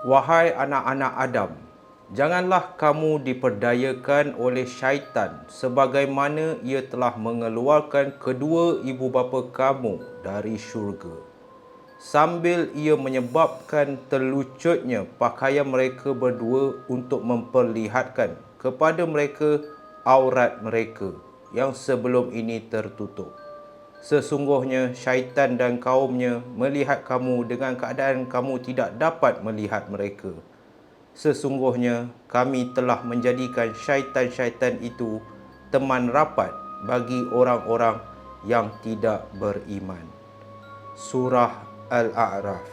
Wahai anak-anak Adam, janganlah kamu diperdayakan oleh syaitan sebagaimana ia telah mengeluarkan kedua ibu bapa kamu dari syurga, sambil ia menyebabkan terlucutnya pakaian mereka berdua untuk memperlihatkan kepada mereka aurat mereka yang sebelum ini tertutup. Sesungguhnya syaitan dan kaumnya melihat kamu dengan keadaan kamu tidak dapat melihat mereka. Sesungguhnya kami telah menjadikan syaitan-syaitan itu teman rapat bagi orang-orang yang tidak beriman. Surah Al-A'raf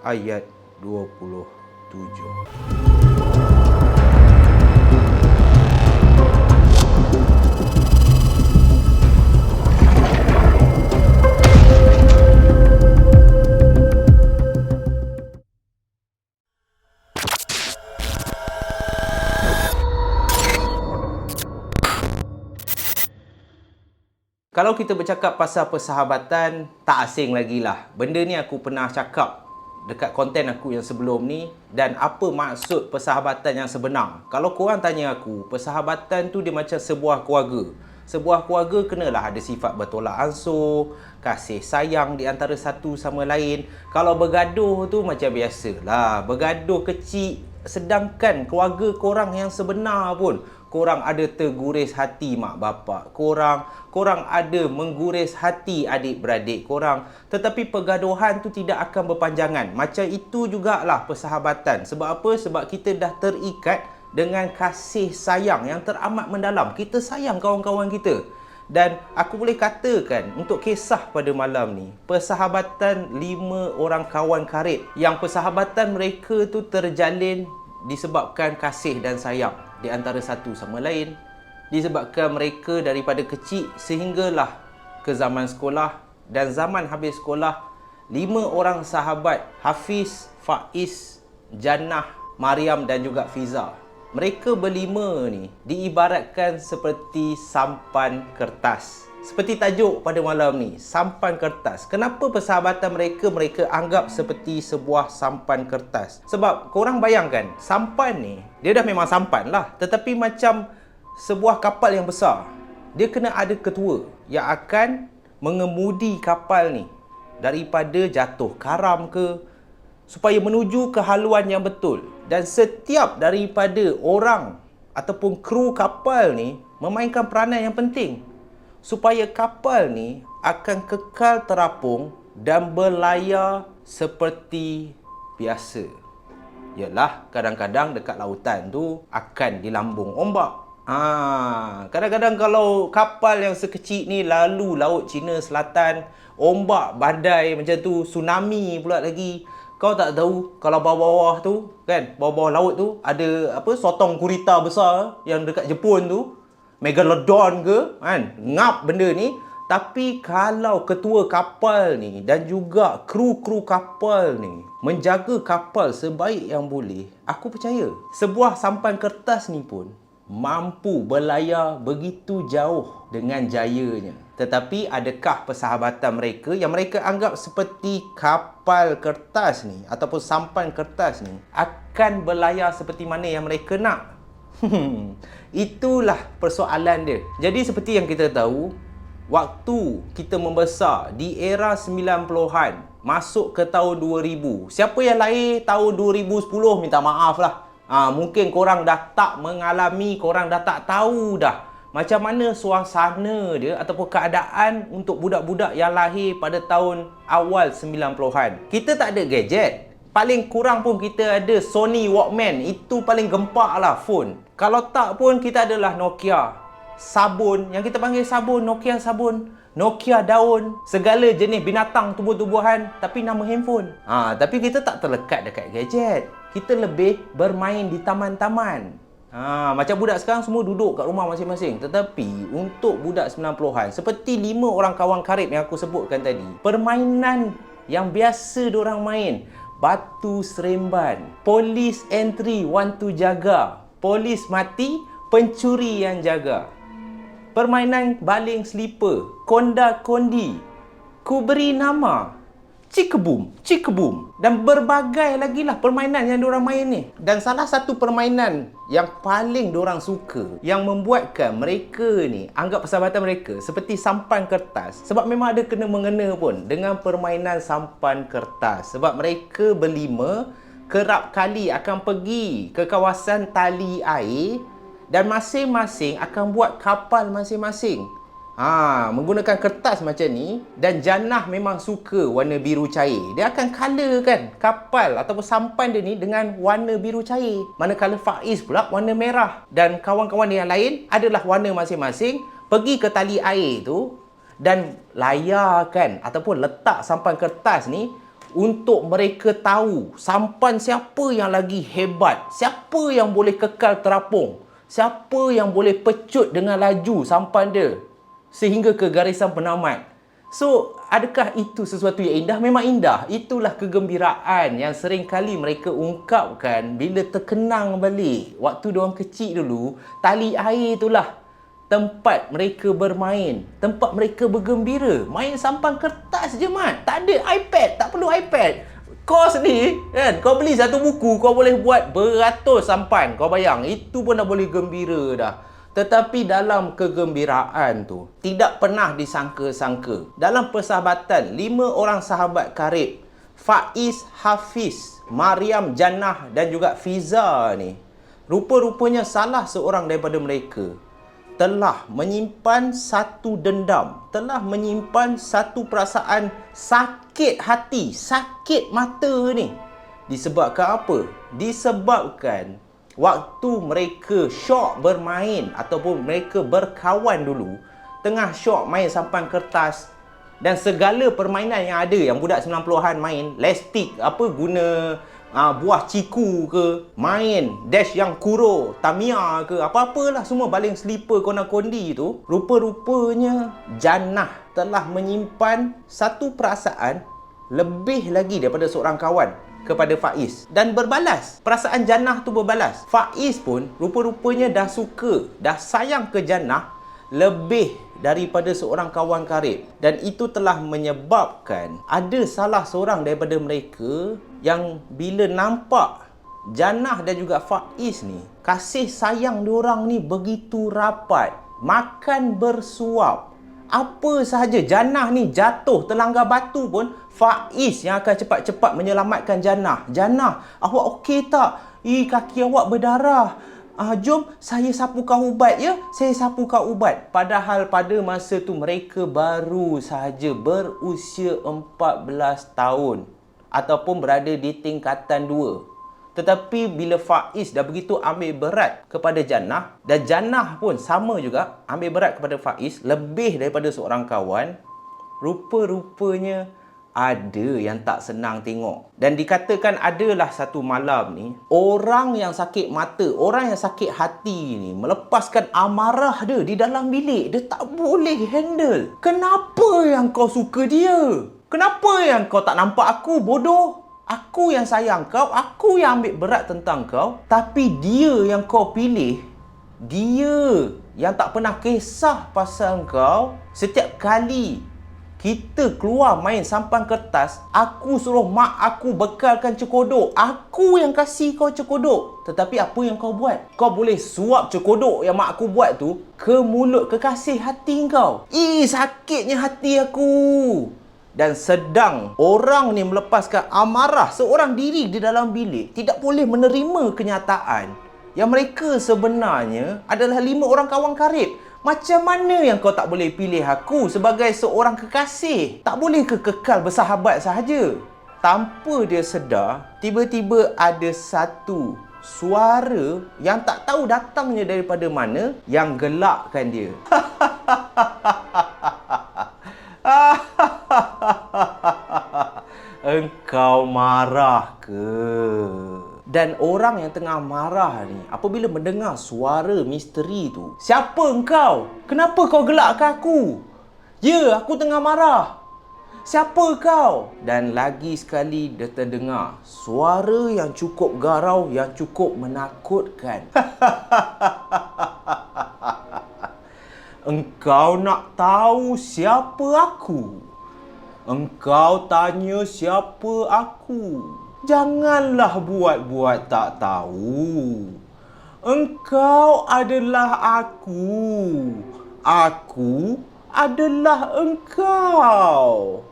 ayat 27. Kalau kita bercakap pasal persahabatan, tak asing lagi lah. Benda ni aku pernah cakap dekat konten aku yang sebelum ni. Dan apa maksud persahabatan yang sebenar? Kalau korang tanya aku, persahabatan tu dia macam sebuah keluarga. Sebuah keluarga kenalah ada sifat bertolak ansur, kasih sayang di antara satu sama lain. Kalau bergaduh tu macam biasalah, bergaduh kecil. Sedangkan keluarga korang yang sebenar pun, korang ada terguris hati mak bapak korang ada mengguris hati adik-beradik korang. Tetapi pergaduhan tu tidak akan berpanjangan. Macam itu jugalah persahabatan. Sebab apa? Sebab kita dah terikat dengan kasih sayang yang teramat mendalam. Kita sayang kawan-kawan kita. Dan aku boleh katakan untuk kisah pada malam ni, persahabatan 5 orang kawan karib yang persahabatan mereka tu terjalin disebabkan kasih dan sayang di antara satu sama lain, disebabkan mereka daripada kecil sehinggalah ke zaman sekolah, dan zaman habis sekolah 5 orang sahabat Hafiz, Faiz, Jannah, Mariam dan juga Fiza, mereka berlima ni diibaratkan seperti sampan kertas. Seperti tajuk pada malam ni, sampan kertas. Kenapa persahabatan mereka anggap seperti sebuah sampan kertas? Sebab korang bayangkan, sampan ni, dia dah memang sampan lah. Tetapi macam sebuah kapal yang besar, dia kena ada ketua yang akan mengemudi kapal ni daripada jatuh karam ke, supaya menuju ke haluan yang betul. Dan setiap daripada orang ataupun kru kapal ni memainkan peranan yang penting supaya kapal ni akan kekal terapung dan berlayar seperti biasa. Yalah, kadang-kadang dekat lautan tu akan dilambung ombak. Kadang-kadang kalau kapal yang sekecil ni lalu Laut Cina Selatan, ombak badai macam tu, tsunami pula lagi. Kau tak tahu kalau bawah-bawah tu kan, bawah-bawah laut tu ada apa, sotong gurita besar yang dekat Jepun tu, Megalodon ke kan, ngap benda ni. Tapi kalau ketua kapal ni dan juga kru-kru kapal ni menjaga kapal sebaik yang boleh, aku percaya sebuah sampan kertas ni pun mampu berlayar begitu jauh dengan jayanya. Tetapi adakah persahabatan mereka yang mereka anggap seperti kapal kertas ni ataupun sampan kertas ni akan berlayar seperti mana yang mereka nak? Itulah persoalan dia. Jadi seperti yang kita tahu, waktu kita membesar di era 90-an masuk ke tahun 2000, siapa yang lahir tahun 2010 minta maaf lah. Mungkin korang dah tak mengalami, korang dah tak tahu dah macam mana suasana dia ataupun keadaan untuk budak-budak yang lahir pada tahun awal 90-an. Kita tak ada gadget. Paling kurang pun kita ada Sony Walkman. Itu paling gempak lah phone. Kalau tak pun kita adalah Nokia. Sabun, yang kita panggil sabun, Nokia sabun, Nokia daun, segala jenis binatang tumbuh-tumbuhan, tapi nama handphone. Tapi kita tak terlekat dekat gadget. Kita lebih bermain di taman-taman. Macam budak sekarang semua duduk kat rumah masing-masing. Tetapi untuk budak 90-an, seperti 5 orang kawan karib yang aku sebutkan tadi, permainan yang biasa diorang main, batu seremban, polis entry want to jaga, polis mati, pencuri yang jaga, permainan baling selipar, konda-kondi, ku beri nama, cikebum. Dan berbagai lagi lah permainan yang diorang main ni. Dan salah satu permainan yang paling diorang suka, yang membuatkan mereka ni anggap persahabatan mereka seperti sampan kertas. Sebab memang ada kena-mengena pun dengan permainan sampan kertas. Sebab mereka berlima kerap kali akan pergi ke kawasan tali air dan masing-masing akan buat kapal masing-masing. Menggunakan kertas macam ni, dan Jannah memang suka warna biru cair. Dia akan colourkan kapal ataupun sampan dia ni dengan warna biru cair. Manakala Faiz pula warna merah. Dan kawan-kawan yang lain adalah warna masing-masing. Pergi ke tali air tu dan layarkan ataupun letak sampan kertas ni untuk mereka tahu sampan siapa yang lagi hebat, siapa yang boleh kekal terapung, siapa yang boleh pecut dengan laju sampan dia sehingga ke garisan penamat. So, adakah itu sesuatu yang indah? Memang indah. Itulah kegembiraan yang sering kali mereka ungkapkan bila terkenang balik. Waktu diorang kecil dulu, tali air itulah tempat mereka bermain, tempat mereka bergembira. Main sampan kertas je, Mat. Tak ada iPad, tak perlu iPad. Kos ni, kan, kau beli satu buku, kau boleh buat beratus sampan. Kau bayang, itu pun dah boleh gembira dah. Tetapi dalam kegembiraan tu, tidak pernah disangka-sangka. Dalam persahabatan, 5 orang sahabat karib, Faiz, Hafiz, Mariam, Jannah dan juga Fiza ni, rupa-rupanya salah seorang daripada mereka telah menyimpan satu dendam, telah menyimpan satu perasaan sakit hati, sakit mata ni. Disebabkan apa? Disebabkan waktu mereka syok bermain ataupun mereka berkawan dulu, tengah syok main sampan kertas dan segala permainan yang ada, yang budak 90-an main, lestik, guna buah ciku ke, main dash yang kuro, Tamiya ke, apa-apalah semua baling selipar kondi tu. Rupa-rupanya Jannah telah menyimpan satu perasaan lebih lagi daripada seorang kawan kepada Faiz dan berbalas. Perasaan Jannah tu berbalas. Faiz pun rupa-rupanya dah suka, dah sayang ke Jannah lebih daripada seorang kawan karib. Dan itu telah menyebabkan ada salah seorang daripada mereka yang bila nampak Jannah dan juga Faiz ni, kasih sayang diorang ni begitu rapat, makan bersuap. Apa sahaja Jannah ni jatuh terlanggar batu pun, Faiz yang akan cepat-cepat menyelamatkan Jannah. Jannah, awak okey tak? Kaki awak berdarah. Jom saya sapukan ubat ya. Saya sapukan ubat. Padahal pada masa tu mereka baru sahaja berusia 14 tahun ataupun berada di tingkatan 2. Tetapi bila Faiz dah begitu ambil berat kepada Jannah, dan Jannah pun sama juga ambil berat kepada Faiz lebih daripada seorang kawan, rupa-rupanya ada yang tak senang tengok. Dan dikatakan adalah satu malam ni, orang yang sakit mata, orang yang sakit hati ni melepaskan amarah dia di dalam bilik. Dia tak boleh handle. Kenapa yang kau suka dia? Kenapa yang kau tak nampak aku, bodoh? Aku yang sayang kau, aku yang ambil berat tentang kau, tapi dia yang kau pilih, dia yang tak pernah kisah pasal kau. Setiap kali kita keluar main sampan kertas, aku suruh mak aku bekalkan cekodok. Aku yang kasih kau cekodok. Tetapi apa yang kau buat? Kau boleh suap cekodok yang mak aku buat tu ke mulut kekasih hati kau. Sakitnya hati aku. Dan sedang orang ni melepaskan amarah seorang diri di dalam bilik, tidak boleh menerima kenyataan yang mereka sebenarnya adalah 5 orang kawan karib. Macam mana yang kau tak boleh pilih aku sebagai seorang kekasih? Tak boleh ke kekal bersahabat sahaja? Tanpa dia sedar, tiba-tiba ada satu suara yang tak tahu datangnya daripada mana yang gelakkan dia. Engkau marah ke? Dan orang yang tengah marah ni, apabila mendengar suara misteri tu, siapa engkau? Kenapa kau gelakkan aku? Ya, aku tengah marah. Siapa kau? Dan lagi sekali dia terdengar suara yang cukup garau, yang cukup menakutkan. Engkau nak tahu siapa aku? Engkau tanya siapa aku. Janganlah buat-buat tak tahu. Engkau adalah aku. Aku adalah engkau.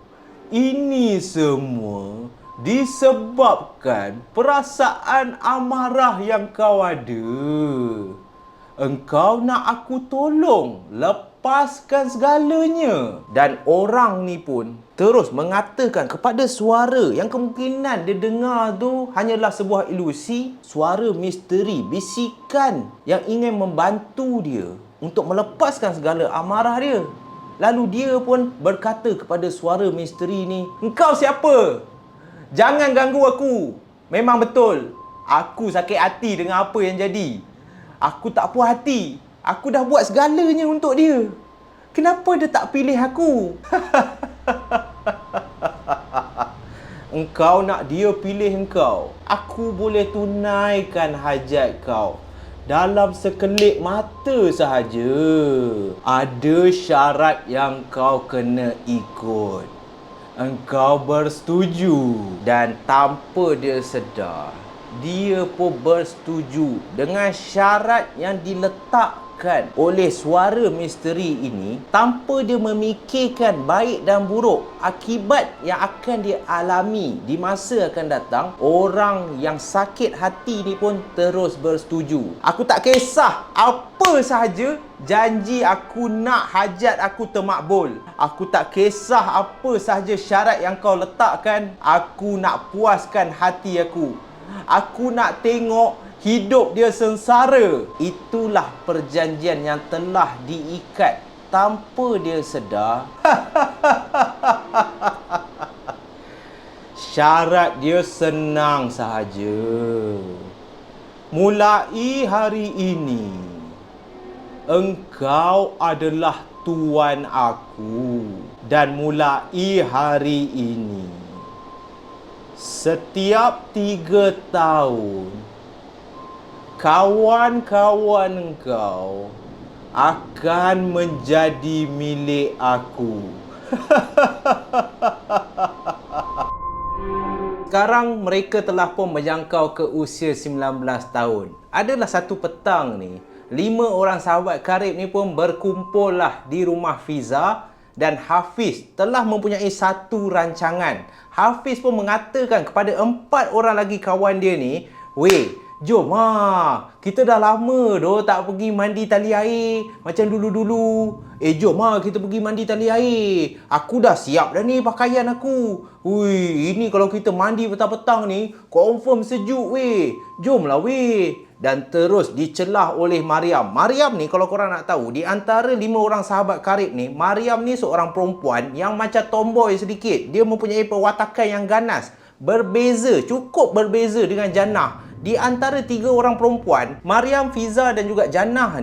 Ini semua disebabkan perasaan amarah yang kau ada. Engkau nak aku tolong, lepaskan segalanya. Dan orang ni pun terus mengatakan kepada suara yang kemungkinan dia dengar tu hanyalah sebuah ilusi, suara misteri, bisikan yang ingin membantu dia untuk melepaskan segala amarah dia. Lalu dia pun berkata kepada suara misteri ni, "Engkau siapa? Jangan ganggu aku. Memang betul, aku sakit hati dengan apa yang jadi. Aku tak puas hati. Aku dah buat segalanya untuk dia. Kenapa dia tak pilih aku?" Engkau nak dia pilih engkau. Aku boleh tunaikan hajat kau dalam sekelip mata sahaja. Ada syarat yang kau kena ikut. Engkau bersetuju. Dan tanpa dia sedar, dia pun bersetuju dengan syarat yang diletakkan oleh suara misteri ini tanpa dia memikirkan baik dan buruk akibat yang akan dia alami di masa akan datang. Orang yang sakit hati ni pun terus bersetuju. Aku tak kisah apa sahaja, janji aku nak hajat aku termakbul. Aku tak kisah apa sahaja syarat yang kau letakkan, aku nak puaskan hati aku. Aku nak tengok hidup dia sengsara. Itulah perjanjian yang telah diikat tanpa dia sedar. Syarat dia senang sahaja. Mulai hari ini, engkau adalah tuan aku. Dan mulai hari ini, setiap 3 tahun, kawan-kawan engkau akan menjadi milik aku. Sekarang mereka telah pun menjangkau ke usia 19 tahun. Adalah satu petang ni, 5 orang sahabat karib ni pun berkumpul lah di rumah Fiza. Dan Hafiz telah mempunyai satu rancangan. Hafiz pun mengatakan kepada 4 orang lagi kawan dia ni, "Weh, jom kita dah lama doh tak pergi mandi tali air macam dulu-dulu. Jom kita pergi mandi tali air. Aku dah siap dah ni pakaian aku. Hui, ini kalau kita mandi petang-petang ni, confirm sejuk weh. Jomlah weh." Dan terus dicelah oleh Mariam. Mariam ni kalau korang nak tahu, di antara 5 orang sahabat karib ni, Mariam ni seorang perempuan yang macam tomboy sedikit. Dia mempunyai perwatakan yang ganas. Berbeza, cukup berbeza dengan Jannah. Di antara 3 orang perempuan, Mariam, Fiza dan juga Jannah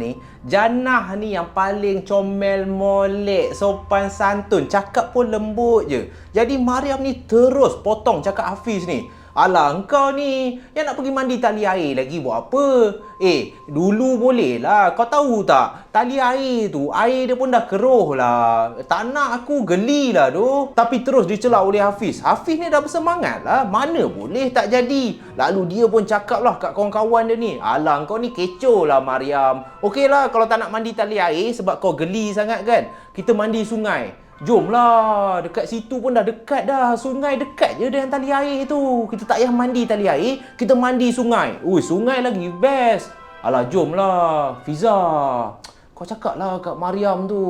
ni yang paling comel, molek, sopan santun, cakap pun lembut je. Jadi Mariam ni terus potong cakap Hafiz ni. "Alah, engkau ni yang nak pergi mandi tali air lagi buat apa? Dulu boleh lah. Kau tahu tak, tali air tu, air dia pun dah keruh lah. Tak nak aku, geli lah tu." Tapi terus dicela oleh Hafiz. Hafiz ni dah bersemangat lah. Mana boleh tak jadi. Lalu dia pun cakap lah kat kawan-kawan dia ni, "Alah, kau ni kecoh lah Mariam. Okey lah kalau tak nak mandi tali air sebab kau geli sangat kan, kita mandi sungai. Jomlah, dekat situ pun dah dekat dah. Sungai dekat je dengan tali air tu. Kita tak payah mandi tali air, kita mandi sungai. Sungai lagi best. Alah, jomlah Fiza. Kau cakap lah kat Mariam tu."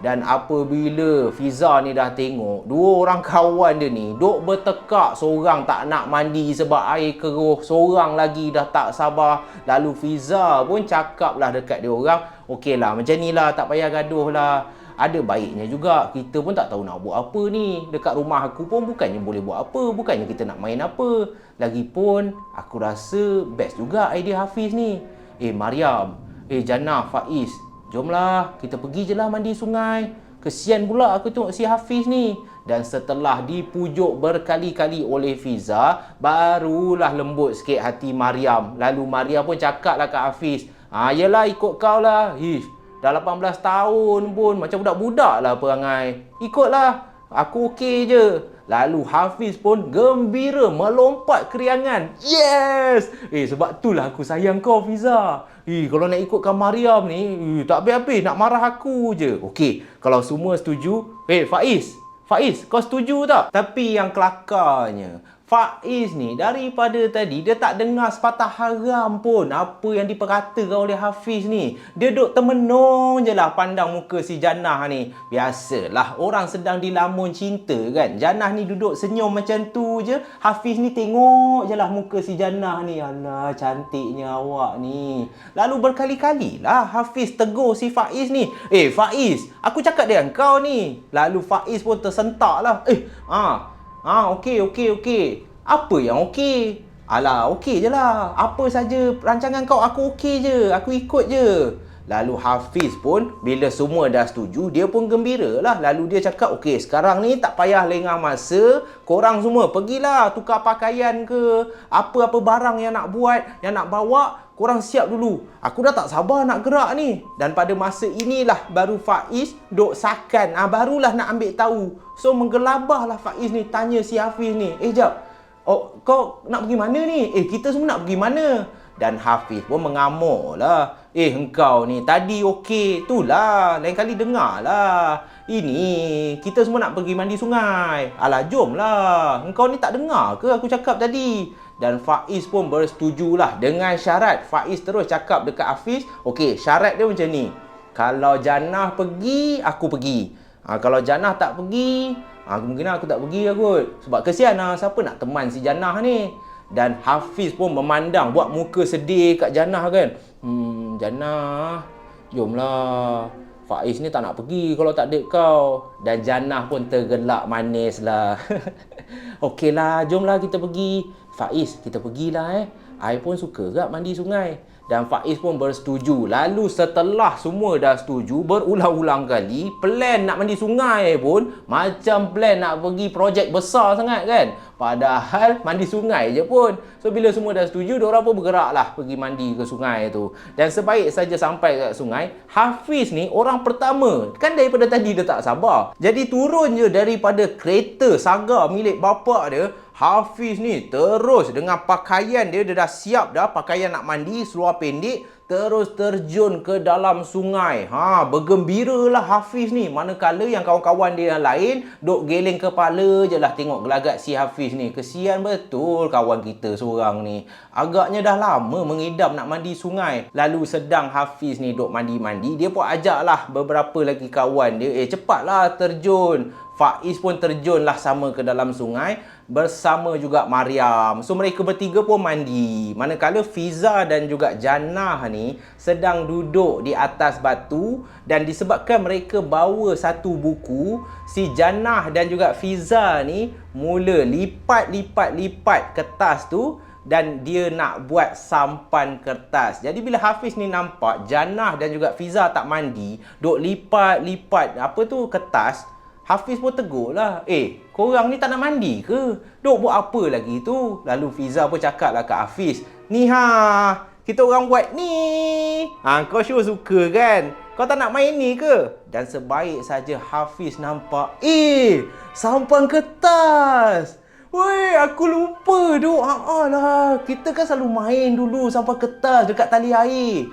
Dan apabila Fiza ni dah tengok 2 orang kawan dia ni duk bertekak, seorang tak nak mandi sebab air keruh, seorang lagi dah tak sabar. Lalu Fiza pun cakap lah dekat dia orang, "Okeylah, macam ni lah, tak payah gaduh lah. Ada baiknya juga, kita pun tak tahu nak buat apa ni. Dekat rumah aku pun bukannya boleh buat apa, bukannya kita nak main apa. Lagipun, aku rasa best juga idea Hafiz ni. Mariam, Jannah, Faiz, jomlah, kita pergi je lah mandi sungai. Kesian pula aku tengok si Hafiz ni." Dan setelah dipujuk berkali-kali oleh Fiza, barulah lembut sikit hati Mariam. Lalu Mariam pun cakap lah kat Hafiz, "Yelah, ikut kau lah. Dah 18 tahun pun macam budak-budak lah perangai. Ikutlah. Aku okey je. Lalu Hafiz pun gembira melompat keriangan. Yes! Sebab itulah aku sayang kau, Fiza. Kalau nak ikutkan Mariam ni, tak habis-habis nak marah aku je. Okey, kalau semua setuju, Faiz, kau setuju tak? Tapi yang kelakarnya, Faiz ni daripada tadi dia tak dengar sepatah haram pun apa yang diperkatakan oleh Hafiz ni. Dia duk termenung je lah pandang muka si Jannah ni. Biasalah orang sedang dilamun cinta kan. Jannah ni duduk senyum macam tu je. Hafiz ni tengok je lah muka si Jannah ni. Alah, cantiknya awak ni. Lalu berkali-kali lah Hafiz tegur si Faiz ni. Faiz, aku cakap dengan kau ni. Lalu Faiz pun tersentak lah. Okey. Apa yang okey? Alah, okey je lah. Apa saja rancangan kau, aku okey je. Aku ikut je. Lalu Hafiz pun, bila semua dah setuju, dia pun gembira lah. Lalu dia cakap, okey, sekarang ni tak payah lengah masa. Korang semua pergilah tukar pakaian ke, apa-apa barang yang nak buat, yang nak bawa, korang siap dulu. Aku dah tak sabar nak gerak ni. Dan pada masa inilah baru Faiz duk sakan. Barulah nak ambil tahu. So menggelabahlah Faiz ni tanya si Hafiz ni. Jap. Kau nak pergi mana ni? Kita semua nak pergi mana? Dan Hafiz pun mengamuk lah. Engkau ni tadi okey. Itulah. Lain kali dengar lah. Ini kita semua nak pergi mandi sungai. Alah, jom lah. Engkau ni tak dengar ke aku cakap tadi? Dan Faiz pun bersetujulah dengan syarat. Faiz terus cakap dekat Hafiz, okey, syarat dia macam ni. Kalau Jannah pergi, aku pergi. Kalau Jannah tak pergi, kemungkinan aku tak pergi lah kot. Sebab kesian lah, siapa nak teman si Jannah ni. Dan Hafiz pun memandang, buat muka sedih kat Jannah kan. Jannah, jomlah. Faiz ni tak nak pergi kalau tak ada kau. Dan Jannah pun tergelak manis lah. Okeylah, jomlah kita pergi. Faiz, kita pergilah I pun suka kat mandi sungai. Dan Faiz pun bersetuju. Lalu setelah semua dah setuju, berulang-ulang kali, plan nak mandi sungai pun macam plan nak pergi projek besar sangat kan. Padahal mandi sungai je pun. So bila semua dah setuju, diorang pun bergeraklah pergi mandi ke sungai tu. Dan sebaik saja sampai kat sungai, Hafiz ni orang pertama. Kan daripada tadi dia tak sabar. Jadi turun je daripada kereta Saga milik bapak dia. Hafiz ni terus dengan pakaian dia dah siap dah, pakaian nak mandi, seluar pendek, terus terjun ke dalam sungai. Bergembiralah Hafiz ni. Manakala yang kawan-kawan dia yang lain duk geleng kepala je lah tengok gelagat si Hafiz ni. Kesian betul kawan kita seorang ni. Agaknya dah lama mengidam nak mandi sungai. Lalu sedang Hafiz ni duk mandi-mandi, dia pun ajaklah beberapa lagi kawan dia, cepatlah terjun. Faiz pun terjunlah sama ke dalam sungai bersama juga Mariam. So mereka bertiga pun mandi. Manakala Fiza dan juga Jannah ni sedang duduk di atas batu. Dan disebabkan mereka bawa satu buku, si Jannah dan juga Fiza ni mula lipat kertas tu. Dan dia nak buat sampan kertas. Jadi bila Hafiz ni nampak Jannah dan juga Fiza tak mandi, duk lipat kertas, Hafiz pun tegur lah. Korang ni tak nak mandi ke? Duk buat apa lagi tu? Lalu Fiza pun cakap lah kat Hafiz, ni kita orang buat ni. Kau sure suka kan? Kau tak nak main ni ke? Dan sebaik saja Hafiz nampak, sampan kertas. Weh, aku lupa tu. Lah, kita kan selalu main dulu sampan kertas dekat tali air.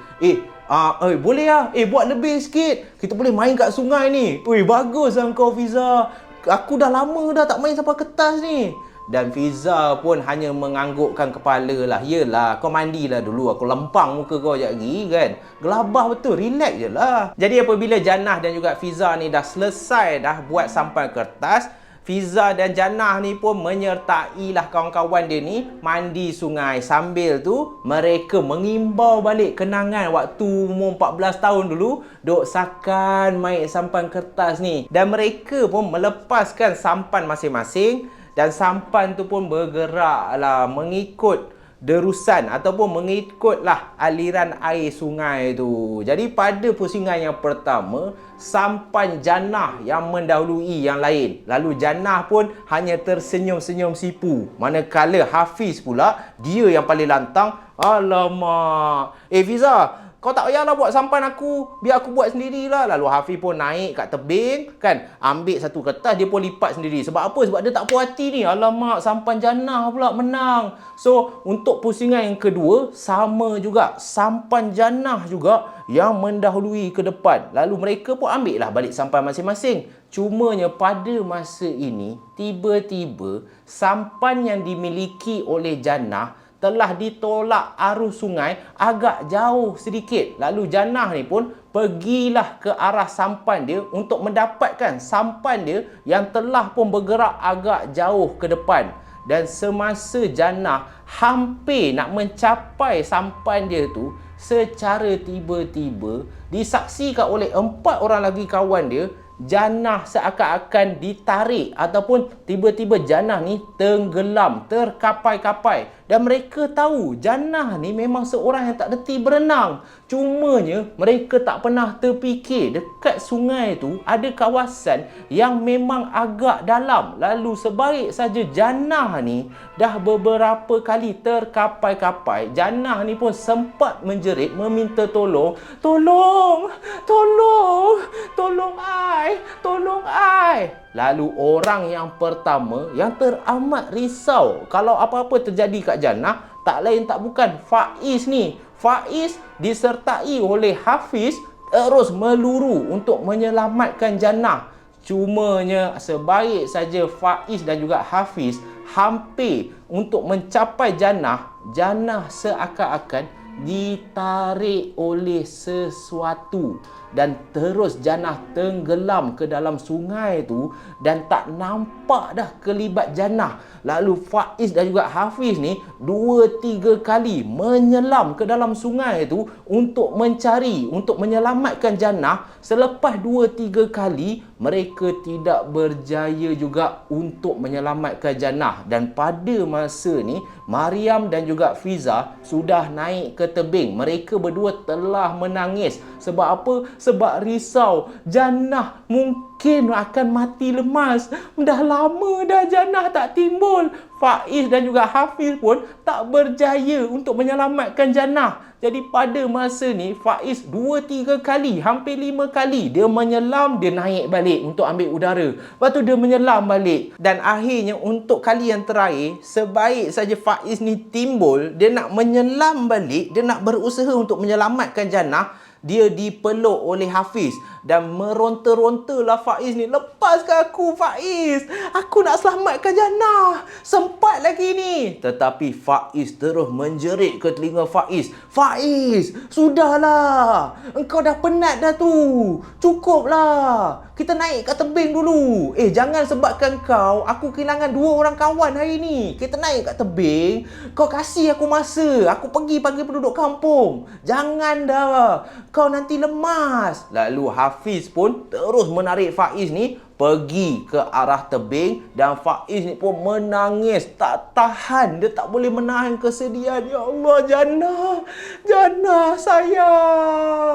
Boleh lah. Buat lebih sikit. Kita boleh main kat sungai ni. Bagus lah kau, Fiza. Aku dah lama dah tak main sampan kertas ni. Dan Fiza pun hanya menganggukkan kepala lah. Yelah, kau mandilah dulu. Aku lempang muka kau sekejap lagi kan. Gelabah betul. Relax je lah. Jadi apabila Jannah dan juga Fiza ni dah selesai dah buat sampan kertas, Fiza dan Jannah ni pun menyertailah kawan-kawan dia ni mandi sungai. Sambil tu mereka mengimbau balik kenangan waktu umur 14 tahun dulu duk sakan main sampan kertas ni. Dan mereka pun melepaskan sampan masing-masing. Dan sampan tu pun bergeraklah mengikut derusan ataupun mengikutlah aliran air sungai tu. Jadi pada pusingan yang pertama, sampan Jannah yang mendahului yang lain. Lalu Jannah pun hanya tersenyum-senyum sipu. Manakala Hafiz pula, dia yang paling lantang. Alamak. Fiza, Kau tak payahlah buat sampan aku, biar aku buat sendirilah. Lalu Hafiz pun naik kat tebing kan, ambil satu kertas, dia pun lipat sendiri. Sebab apa? Sebab dia tak puas hati ni. Alamak, sampan jannah pula menang. So untuk pusingan yang kedua sama juga, sampan jannah juga yang mendahului ke depan. Lalu mereka pun ambil lah balik sampan masing-masing. Cumanya pada masa ini tiba-tiba sampan yang dimiliki oleh jannah telah ditolak arus sungai agak jauh sedikit. Lalu jannah ni pun pergilah ke arah sampan dia untuk mendapatkan sampan dia yang telah pun bergerak agak jauh ke depan. Dan semasa jannah hampir nak mencapai sampan dia tu, secara tiba-tiba disaksikan oleh 4 orang lagi kawan dia, jannah seakan-akan ditarik ataupun tiba-tiba jannah ni tenggelam, terkapai-kapai. Dan mereka tahu jannah ni memang seorang yang tak reti berenang. Cumanya mereka tak pernah terfikir dekat sungai tu ada kawasan yang memang agak dalam. Lalu sebaik saja jannah ni dah beberapa kali terkapai-kapai, jannah ni pun sempat menjerit meminta tolong. Tolong, tolong, tolong ai, tolong ai. Lalu orang yang pertama yang teramat risau kalau apa-apa terjadi kat jannah, tak lain tak bukan Faiz ni. Faiz disertai oleh Hafiz terus meluru untuk menyelamatkan jannah. Cumanya sebaik saja Faiz dan juga Hafiz hampir untuk mencapai jannah, jannah seakan-akan ditarik oleh sesuatu dan terus jannah tenggelam ke dalam sungai tu dan tak nampak dah kelibat jannah. Lalu Faiz dan juga Hafiz ni 2-3 kali menyelam ke dalam sungai tu untuk mencari, untuk menyelamatkan jannah. Selepas 2-3 kali mereka tidak berjaya juga untuk menyelamatkan jannah. Dan pada masa ni Maryam dan juga Fiza sudah naik ke tebing. Mereka berdua telah menangis. Sebab apa? Sebab risau jannah mungkin akan mati lemas. Dah lama dah jannah tak timbul. Faiz dan juga Hafiz pun tak berjaya untuk menyelamatkan jannah. Jadi pada masa ni Faiz 2-3 kali, hampir 5 kali dia menyelam, dia naik balik untuk ambil udara. Lepas tu dia menyelam balik. Dan akhirnya untuk kali yang terakhir, sebaik saja Faiz ni timbul, dia nak menyelam balik, dia nak berusaha untuk menyelamatkan jannah, dia dipeluk oleh Hafiz dan meronta-rontalah Faiz ni. Lepaskan aku Faiz, aku nak selamatkan jannah, sempat lagi ni. Tetapi Faiz terus menjerit ke telinga Faiz. Faiz, sudahlah, engkau dah penat dah tu, cukuplah, kita naik kat tebing dulu. Jangan sebabkan aku kehilangan 2 orang kawan hari ni. Kita naik kat tebing, kau kasih aku masa, aku pergi panggil penduduk kampung. Jangan dah, kau nanti lemas. Lalu Hafiz pun terus menarik Faiz ni pergi ke arah tebing dan Faiz ni pun menangis tak tahan. Dia tak boleh menahan kesedihan. Ya Allah, jannah, jannah sayang.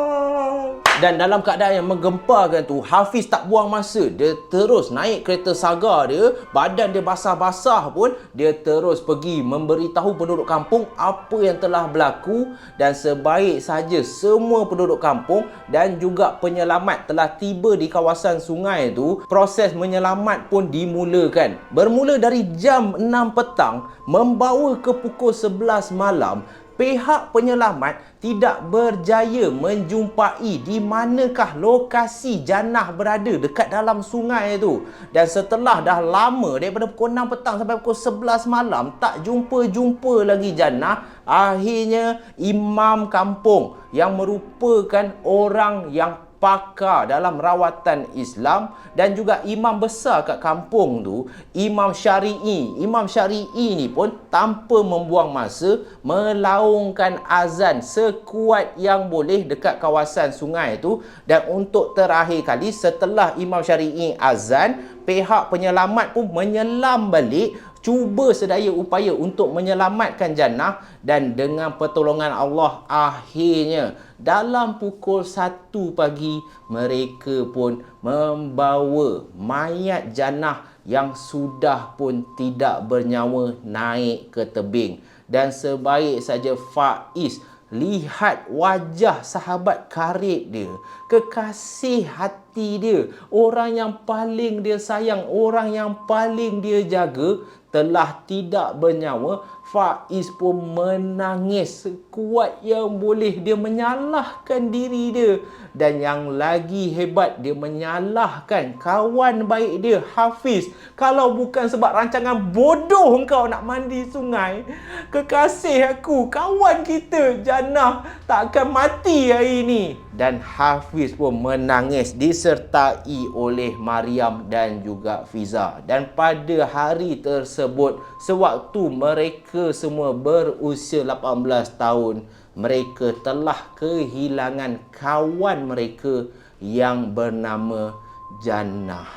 Dan dalam keadaan yang menggemparkan tu, Hafiz tak buang masa. Dia terus naik kereta sagar dia, badan dia basah-basah pun, dia terus pergi memberitahu penduduk kampung apa yang telah berlaku. Dan sebaik saja semua penduduk kampung dan juga penyelamat telah tiba di kawasan sungai tu, proses menyelamat pun dimulakan. Bermula dari jam 6 petang membawa ke pukul 11 malam, pihak penyelamat tidak berjaya menjumpai di manakah lokasi jannah berada dekat dalam sungai itu. Dan setelah dah lama, daripada pukul 6 petang sampai pukul 11 malam, tak jumpa-jumpa lagi jannah, akhirnya imam kampung yang merupakan orang yang pakar dalam rawatan Islam dan juga imam besar kat kampung tu, Imam Syari'i. Imam Syari'i ni pun tanpa membuang masa melaungkan azan sekuat yang boleh dekat kawasan sungai tu. Dan untuk terakhir kali setelah Imam Syari'i azan, pihak penyelamat pun menyelam balik, cuba sedaya upaya untuk menyelamatkan jannah. Dan dengan pertolongan Allah, akhirnya dalam pukul 1 pagi mereka pun membawa mayat jannah yang sudah pun tidak bernyawa naik ke tebing. Dan sebaik saja Faiz lihat wajah sahabat karib dia, kekasih hati dia, orang yang paling dia sayang, orang yang paling dia jaga, telah tidak bernyawa. Faiz pun menangis sekuat yang boleh. Dia menyalahkan diri dia. Dan yang lagi hebat, dia menyalahkan kawan baik dia, Hafiz. Kalau bukan sebab rancangan bodoh engkau nak mandi sungai, kekasih aku, kawan kita, Jannah, tak akan mati hari ini. Dan Hafiz pun menangis disertai oleh Mariam dan juga Fiza. Dan pada hari tersebut, sewaktu mereka semua berusia 18 tahun, mereka telah kehilangan kawan mereka yang bernama Jannah.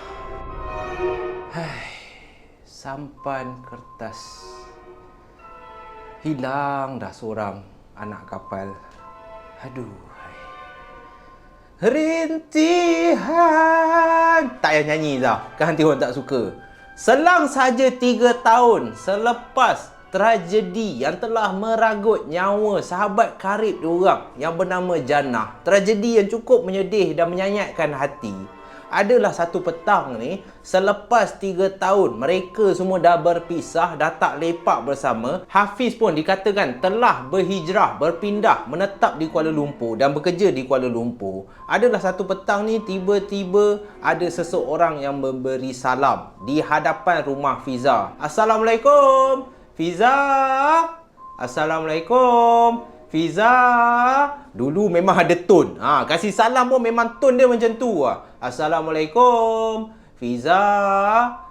Sampan kertas. Hilang dah seorang anak kapal. Aduh. Rintihan. Tak payah nyanyi dah. Kan nanti orang tak suka. Selang saja 3 tahun selepas tragedi yang telah meragut nyawa sahabat karib diorang yang bernama Jannah, tragedi yang cukup menyedih dan menyayatkan hati, adalah satu petang ni, selepas 3 tahun mereka semua dah berpisah, dah tak lepak bersama. Hafiz pun dikatakan telah berhijrah, berpindah, menetap di Kuala Lumpur dan bekerja di Kuala Lumpur. Adalah satu petang ni, tiba-tiba ada seseorang yang memberi salam di hadapan rumah Fiza. Assalamualaikum Fiza. Assalamualaikum Fiza. Dulu memang ada tone. Kasih salam pun memang tone dia macam tu. Assalamualaikum Fiza.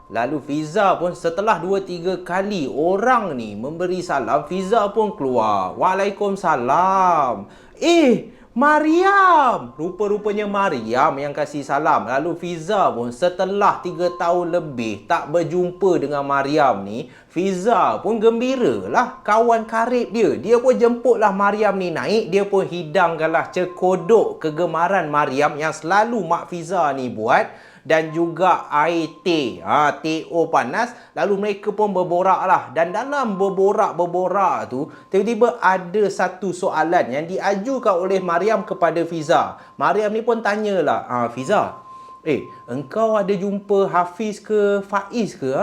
Lalu Fiza pun setelah 2-3 kali orang ni memberi salam, Fiza pun keluar. Waalaikumsalam. Mariam. Rupa-rupanya Mariam yang kasih salam. Lalu Fiza pun setelah 3 tahun lebih tak berjumpa dengan Mariam ni, Fiza pun gembira lah. Kawan karib dia, dia pun jemputlah Mariam ni naik. Dia pun hidangkanlah cekodok kegemaran Mariam yang selalu Mak Fiza ni buat. Dan juga air teh, teh panas. Lalu mereka pun berborak lah. Dan dalam berborak tu, tiba-tiba ada satu soalan yang diajukan oleh Mariam kepada Fiza. Mariam ni pun tanyalah, Fiza, engkau ada jumpa Hafiz ke Faiz ke?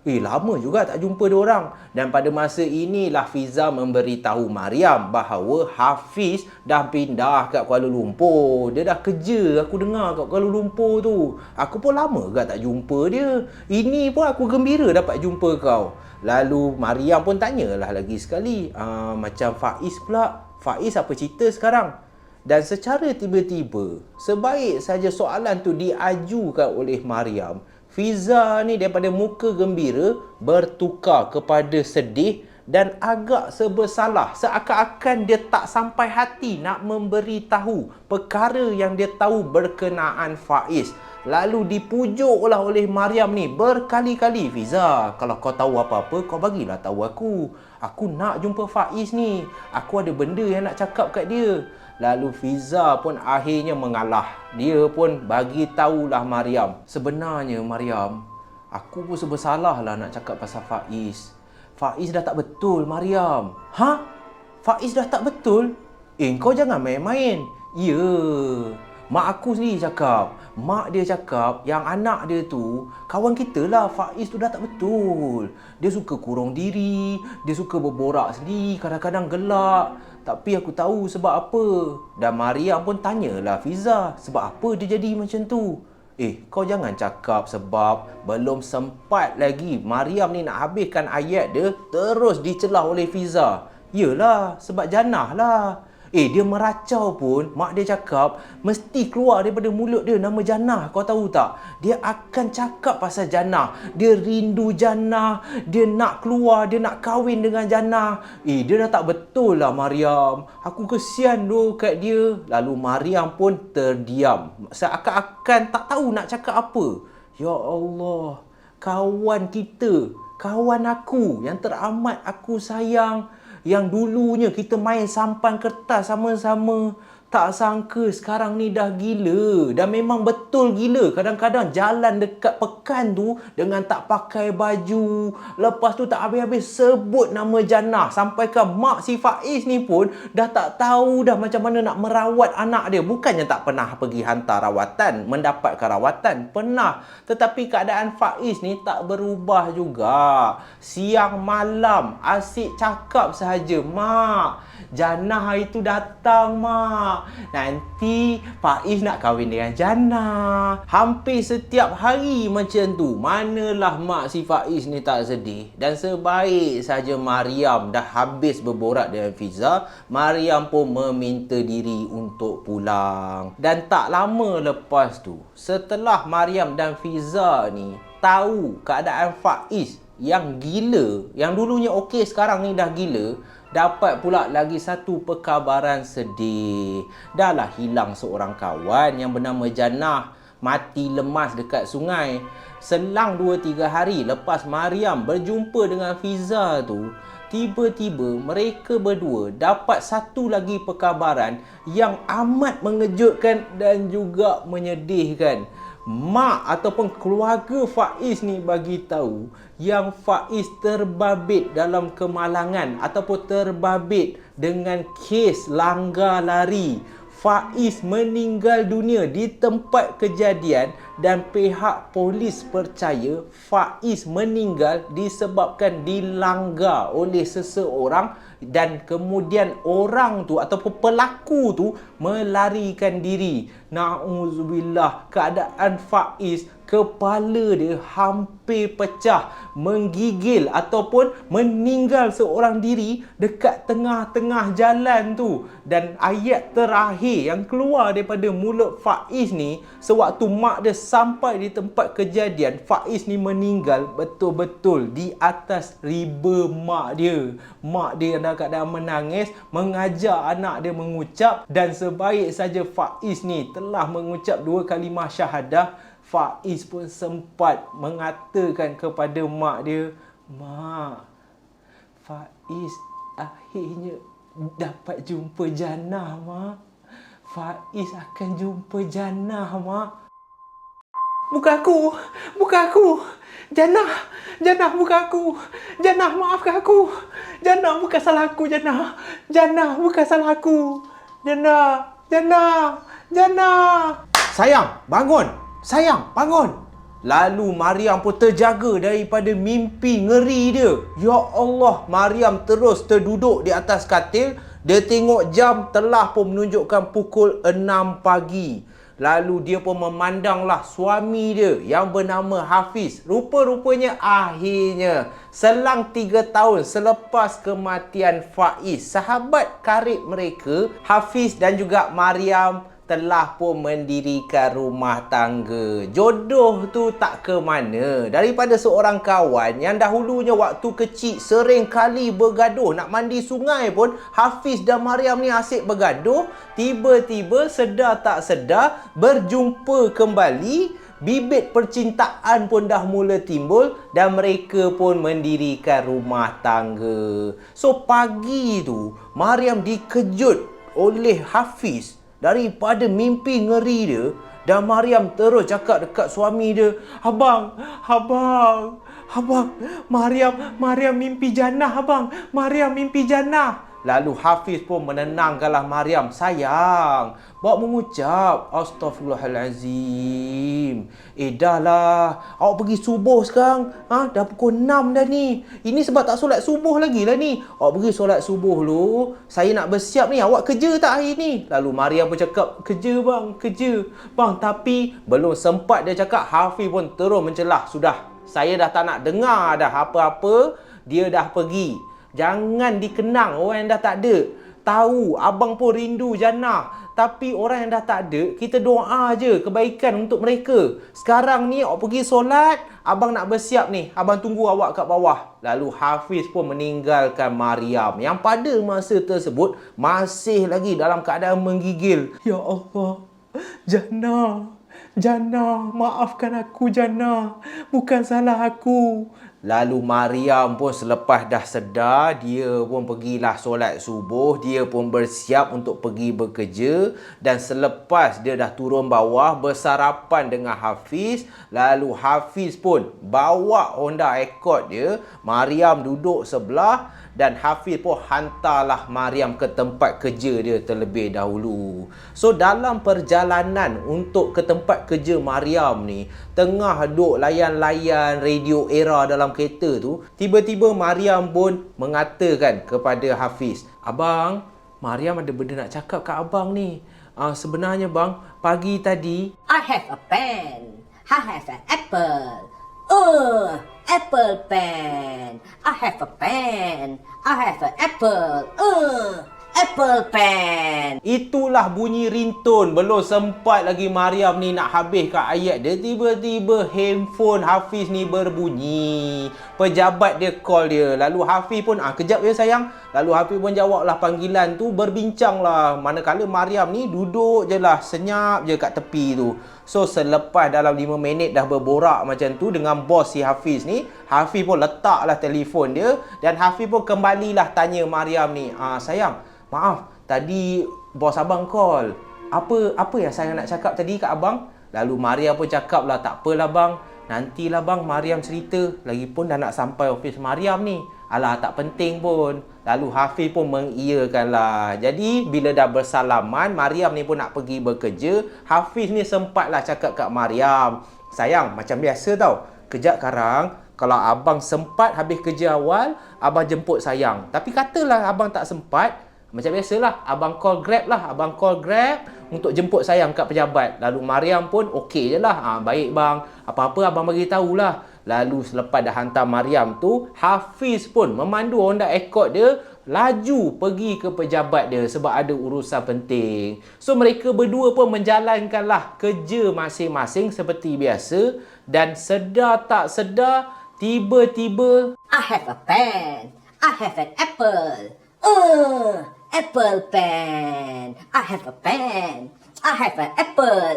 Lama juga tak jumpa diorang. Dan pada masa inilah Fiza memberitahu Mariam bahawa Hafiz dah pindah kat Kuala Lumpur. Dia dah kerja, aku dengar, kat Kuala Lumpur tu. Aku pun lama juga tak jumpa dia. Ini pun aku gembira dapat jumpa kau. Lalu Mariam pun tanyalah lagi sekali, macam Faiz pula. Faiz apa cerita sekarang? Dan secara tiba-tiba, sebaik saja soalan tu diajukan oleh Mariam, Fiza ni daripada muka gembira bertukar kepada sedih dan agak serba seakan-akan dia tak sampai hati nak memberitahu perkara yang dia tahu berkenaan Faiz. Lalu dipujuklah oleh Mariam ni berkali-kali, Fiza, kalau kau tahu apa-apa, kau bagilah tahu aku. Aku nak jumpa Faiz ni. Aku ada benda yang nak cakap kat dia. Lalu Fiza pun akhirnya mengalah. Dia pun bagi tahulah Mariam. Sebenarnya Mariam, aku pun serba salah lah nak cakap pasal Faiz. Faiz dah tak betul, Mariam. Faiz dah tak betul? Kau jangan main-main. Ya, mak aku sendiri cakap. Mak dia cakap yang anak dia tu, kawan kita lah, Faiz tu dah tak betul. Dia suka kurang diri, dia suka berborak sendiri, kadang-kadang gelak. Tapi aku tahu sebab apa. Dan Mariam pun tanyalah Fiza, sebab apa dia jadi macam tu? Kau jangan cakap sebab belum sempat lagi Mariam ni nak habiskan ayat dia, terus dicelah oleh Fiza. Yelah, sebab Jannah lah. Dia meracau pun, mak dia cakap mesti keluar daripada mulut dia nama Jannah. Kau tahu tak? Dia akan cakap pasal Jannah. Dia rindu Jannah. Dia nak keluar, dia nak kahwin dengan Jannah. Dia dah tak betul lah, Mariam. Aku kesian tu kat dia. Lalu Mariam pun terdiam. Seakan-akan tak tahu nak cakap apa. Ya Allah, kawan kita, kawan aku yang teramat aku sayang, yang dulunya kita main sampan kertas sama-sama, Tak sangka sekarang ni dah gila. Dan memang betul gila. Kadang-kadang jalan dekat pekan tu dengan tak pakai baju. Lepas tu tak habis-habis sebut nama Jannah. Sampaikan mak si Faiz ni pun dah tak tahu dah macam mana nak merawat anak dia. Bukannya tak pernah pergi hantar rawatan, mendapatkan rawatan. Pernah. Tetapi keadaan Faiz ni tak berubah juga. Siang malam asyik cakap sahaja, "Mak, Jannah itu datang, Mak. Nanti Faiz nak kahwin dengan Jannah." Hampir setiap hari macam tu. Manalah mak si Faiz ni tak sedih. Dan sebaik saja Mariam dah habis berborak dengan Fiza, Mariam pun meminta diri untuk pulang. Dan tak lama lepas tu, setelah Mariam dan Fiza ni tahu keadaan Faiz yang gila, yang dulunya okey sekarang ni dah gila, dapat pula lagi satu perkabaran sedih. Dahlah hilang seorang kawan yang bernama Jannah, mati lemas dekat sungai. Selang 2-3 hari lepas Mariam berjumpa dengan Fiza tu, tiba-tiba mereka berdua dapat satu lagi perkabaran yang amat mengejutkan dan juga menyedihkan. Mak ataupun keluarga Faiz ni bagi tahu yang Faiz terbabit dalam kemalangan ataupun terbabit dengan kes langgar lari. Faiz meninggal dunia di tempat kejadian dan pihak polis percaya Faiz meninggal disebabkan dilanggar oleh seseorang dan kemudian orang tu ataupun pelaku tu melarikan diri. Na'udzubillah, keadaan Faiz, kepala dia hampir pecah, menggigil ataupun meninggal seorang diri dekat tengah-tengah jalan tu. Dan ayat terakhir yang keluar daripada mulut Faiz ni, sewaktu mak dia sampai di tempat kejadian, Faiz ni meninggal betul-betul di atas riba mak dia. Mak dia dalam keadaan menangis, mengajar anak dia mengucap, dan sebaik saja Faiz ni telah mengucap 2 kalimah syahadah, Faiz pun sempat mengatakan kepada mak dia, "Mak, Faiz akhirnya dapat jumpa Jannah, Mak. Faiz akan jumpa Jannah, Mak." "Bukan aku, bukan aku. Jannah bukan aku. Jannah, maafkan aku. Jannah bukan salah aku, Jannah. Jannah bukan salah aku. Jannah. Sayang, bangun. Sayang, bangun." Lalu Mariam pun terjaga daripada mimpi ngeri dia. Ya Allah, Mariam terus terduduk di atas katil. Dia tengok jam, telah pun menunjukkan pukul 6 pagi. Lalu dia pun memandanglah suami dia yang bernama Hafiz. Rupa-rupanya akhirnya selang 3 tahun selepas kematian Faiz, sahabat karib mereka, Hafiz dan juga Mariam, telah pun mendirikan rumah tangga. Jodoh tu tak ke mana. Daripada seorang kawan yang dahulunya waktu kecil sering kali bergaduh, nak mandi sungai pun Hafiz dan Mariam ni asyik bergaduh, tiba-tiba sedar tak sedar berjumpa kembali. Bibit percintaan pun dah mula timbul dan mereka pun mendirikan rumah tangga. So pagi tu Mariam dikejut oleh Hafiz daripada mimpi ngeri dia, dan Mariam terus cakap dekat suami dia, Abang, Mariam mimpi Jannah, abang. Mariam mimpi Jannah." Lalu Hafiz pun menenangkanlah Mariam. "Sayang, bawa mengucap Astaghfirullahalazim. Dah lah, awak pergi subuh sekarang. Dah pukul 6 dah ni. Ini sebab tak solat subuh lagi lah ni. Awak pergi solat subuh dulu. Saya nak bersiap ni. Awak kerja tak hari ni?" Lalu Mariam pun cakap, "Kerja bang, kerja. Bang, tapi..." Belum sempat dia cakap, Hafiz pun terus mencelah. "Sudah, saya dah tak nak dengar dah apa-apa. Dia dah pergi. Jangan dikenang orang yang dah tak ada. Tahu abang pun rindu Jannah, tapi orang yang dah tak ada, kita doa je kebaikan untuk mereka. Sekarang ni awak pergi solat, abang nak bersiap ni. Abang tunggu awak kat bawah." Lalu Hafiz pun meninggalkan Mariam yang pada masa tersebut masih lagi dalam keadaan menggigil. "Ya Allah, Jannah, maafkan aku Jannah. Bukan salah aku. Lalu Mariam pun selepas dah sedar, dia pun pergilah solat subuh, dia pun bersiap untuk pergi bekerja. Dan selepas dia dah turun bawah, bersarapan dengan Hafiz, lalu Hafiz pun bawa Honda Accord dia, Mariam duduk sebelah, dan Hafiz pun hantarlah Mariam ke tempat kerja dia terlebih dahulu. So dalam perjalanan untuk ke tempat kerja Mariam ni, tengah duk layan-layan radio era dalam kereta tu, tiba-tiba Mariam pun mengatakan kepada Hafiz, "Abang, Mariam ada benda nak cakap kat abang ni. Sebenarnya bang, pagi tadi..." I have a pen. I have an apple. Apple pen. I have a pen. I have an apple. Apple pen. Itulah bunyi ringtone. Belum sempat lagi Mariam ni nak habiskan ayat dia, tiba-tiba handphone Hafiz ni berbunyi. Pejabat dia call dia. Lalu Hafiz pun, "Kejap ya sayang." Lalu Hafiz pun jawablah panggilan tu, berbincanglah. Manakala Mariam ni duduk je lah, senyap je kat tepi tu. So selepas dalam 5 minit dah berborak macam tu dengan bos si Hafiz ni, Hafiz pun letaklah telefon dia. Dan Hafiz pun kembalilah tanya Mariam ni, "Sayang, maaf, tadi bos abang call. Apa yang saya nak cakap tadi kat abang?" Lalu Mariam pun cakap lah, "Tak apalah bang, nantilah bang Mariam cerita. Lagipun dah nak sampai office Mariam ni. Alah, tak penting pun." Lalu Hafiz pun mengiyakan lah. Jadi bila dah bersalaman, Mariam ni pun nak pergi bekerja, Hafiz ni sempatlah cakap kat Mariam, "Sayang, macam biasa tau. Kejap sekarang, kalau abang sempat habis kerja awal, abang jemput sayang. Tapi katalah abang tak sempat, macam biasalah, abang call Grab lah. Abang call Grab untuk jemput sayang kat pejabat." Lalu Mariam pun okey je lah. "Baik bang, apa-apa abang bagi tahulah." Lalu selepas dah hantar Mariam tu, Hafiz pun memandu Honda Accord dia, laju pergi ke pejabat dia sebab ada urusan penting. So mereka berdua pun menjalankanlah kerja masing-masing seperti biasa. Dan sedar tak sedar, tiba-tiba, I have a pen. I have an apple. Apple pen. I have a pen. I have an apple.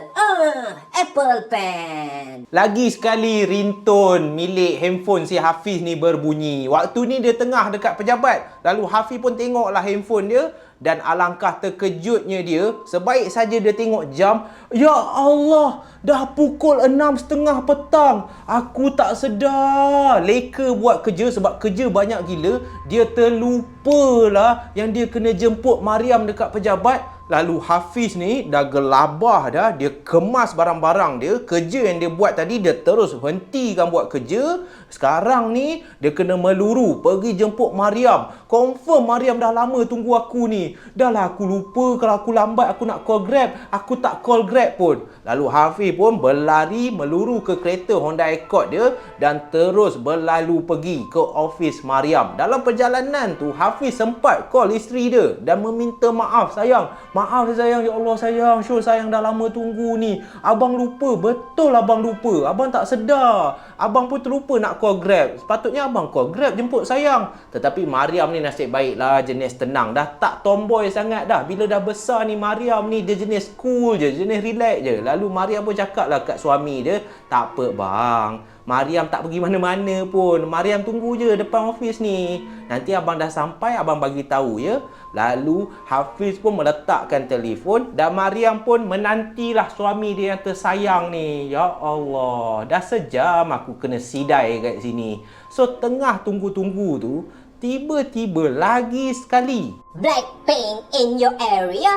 Apple pen. lagi sekali ringtone milik handphone si Hafiz ni berbunyi. Waktu ni dia tengah dekat pejabat. Lalu Hafiz pun tengoklah handphone dia. Dan alangkah terkejutnya dia, sebaik saja dia tengok jam, "Ya Allah, dah pukul 6.30 petang. Aku tak sedar. Leka buat kerja sebab kerja banyak gila. Dia terlupalah yang dia kena jemput Mariam dekat pejabat." Lalu Hafiz ni dah gelabah dah. Dia kemas barang-barang dia. Kerja yang dia buat tadi, dia terus hentikan buat kerja. Sekarang ni dia kena meluru pergi jemput Mariam. Confirm Mariam dah lama tunggu aku ni. Dah lah aku lupa, kalau aku lambat aku nak call Grab. Aku tak call Grab pun. Lalu Hafiz pun berlari meluru ke kereta Honda Accord dia dan terus berlalu pergi ke office Mariam. Dalam perjalanan tu, Hafiz sempat call isteri dia dan meminta maaf. "Sayang, maaf sayang, ya Allah sayang, Syul sayang dah lama tunggu ni. Abang lupa, betul abang lupa. Abang tak sedar. Abang pun terlupa nak call Grab. Sepatutnya abang call Grab jemput sayang." Tetapi Mariam ni nasib baiklah, jenis tenang. Dah tak tomboy sangat dah. Bila dah besar ni, Mariam ni dia jenis cool je, jenis relax je. Lalu Mariam pun cakap lah kat suami dia, "Tak apa bang, Mariam tak pergi mana-mana pun. Mariam tunggu je depan office ni. Nanti abang dah sampai, abang bagi tahu ya." Lalu Hafiz pun meletakkan telefon dan Mariam pun menantilah suami dia yang tersayang ni. Ya Allah, dah sejam aku kena sidai kat sini. So tengah tunggu-tunggu tu, tiba-tiba lagi sekali, Blackpink in your area.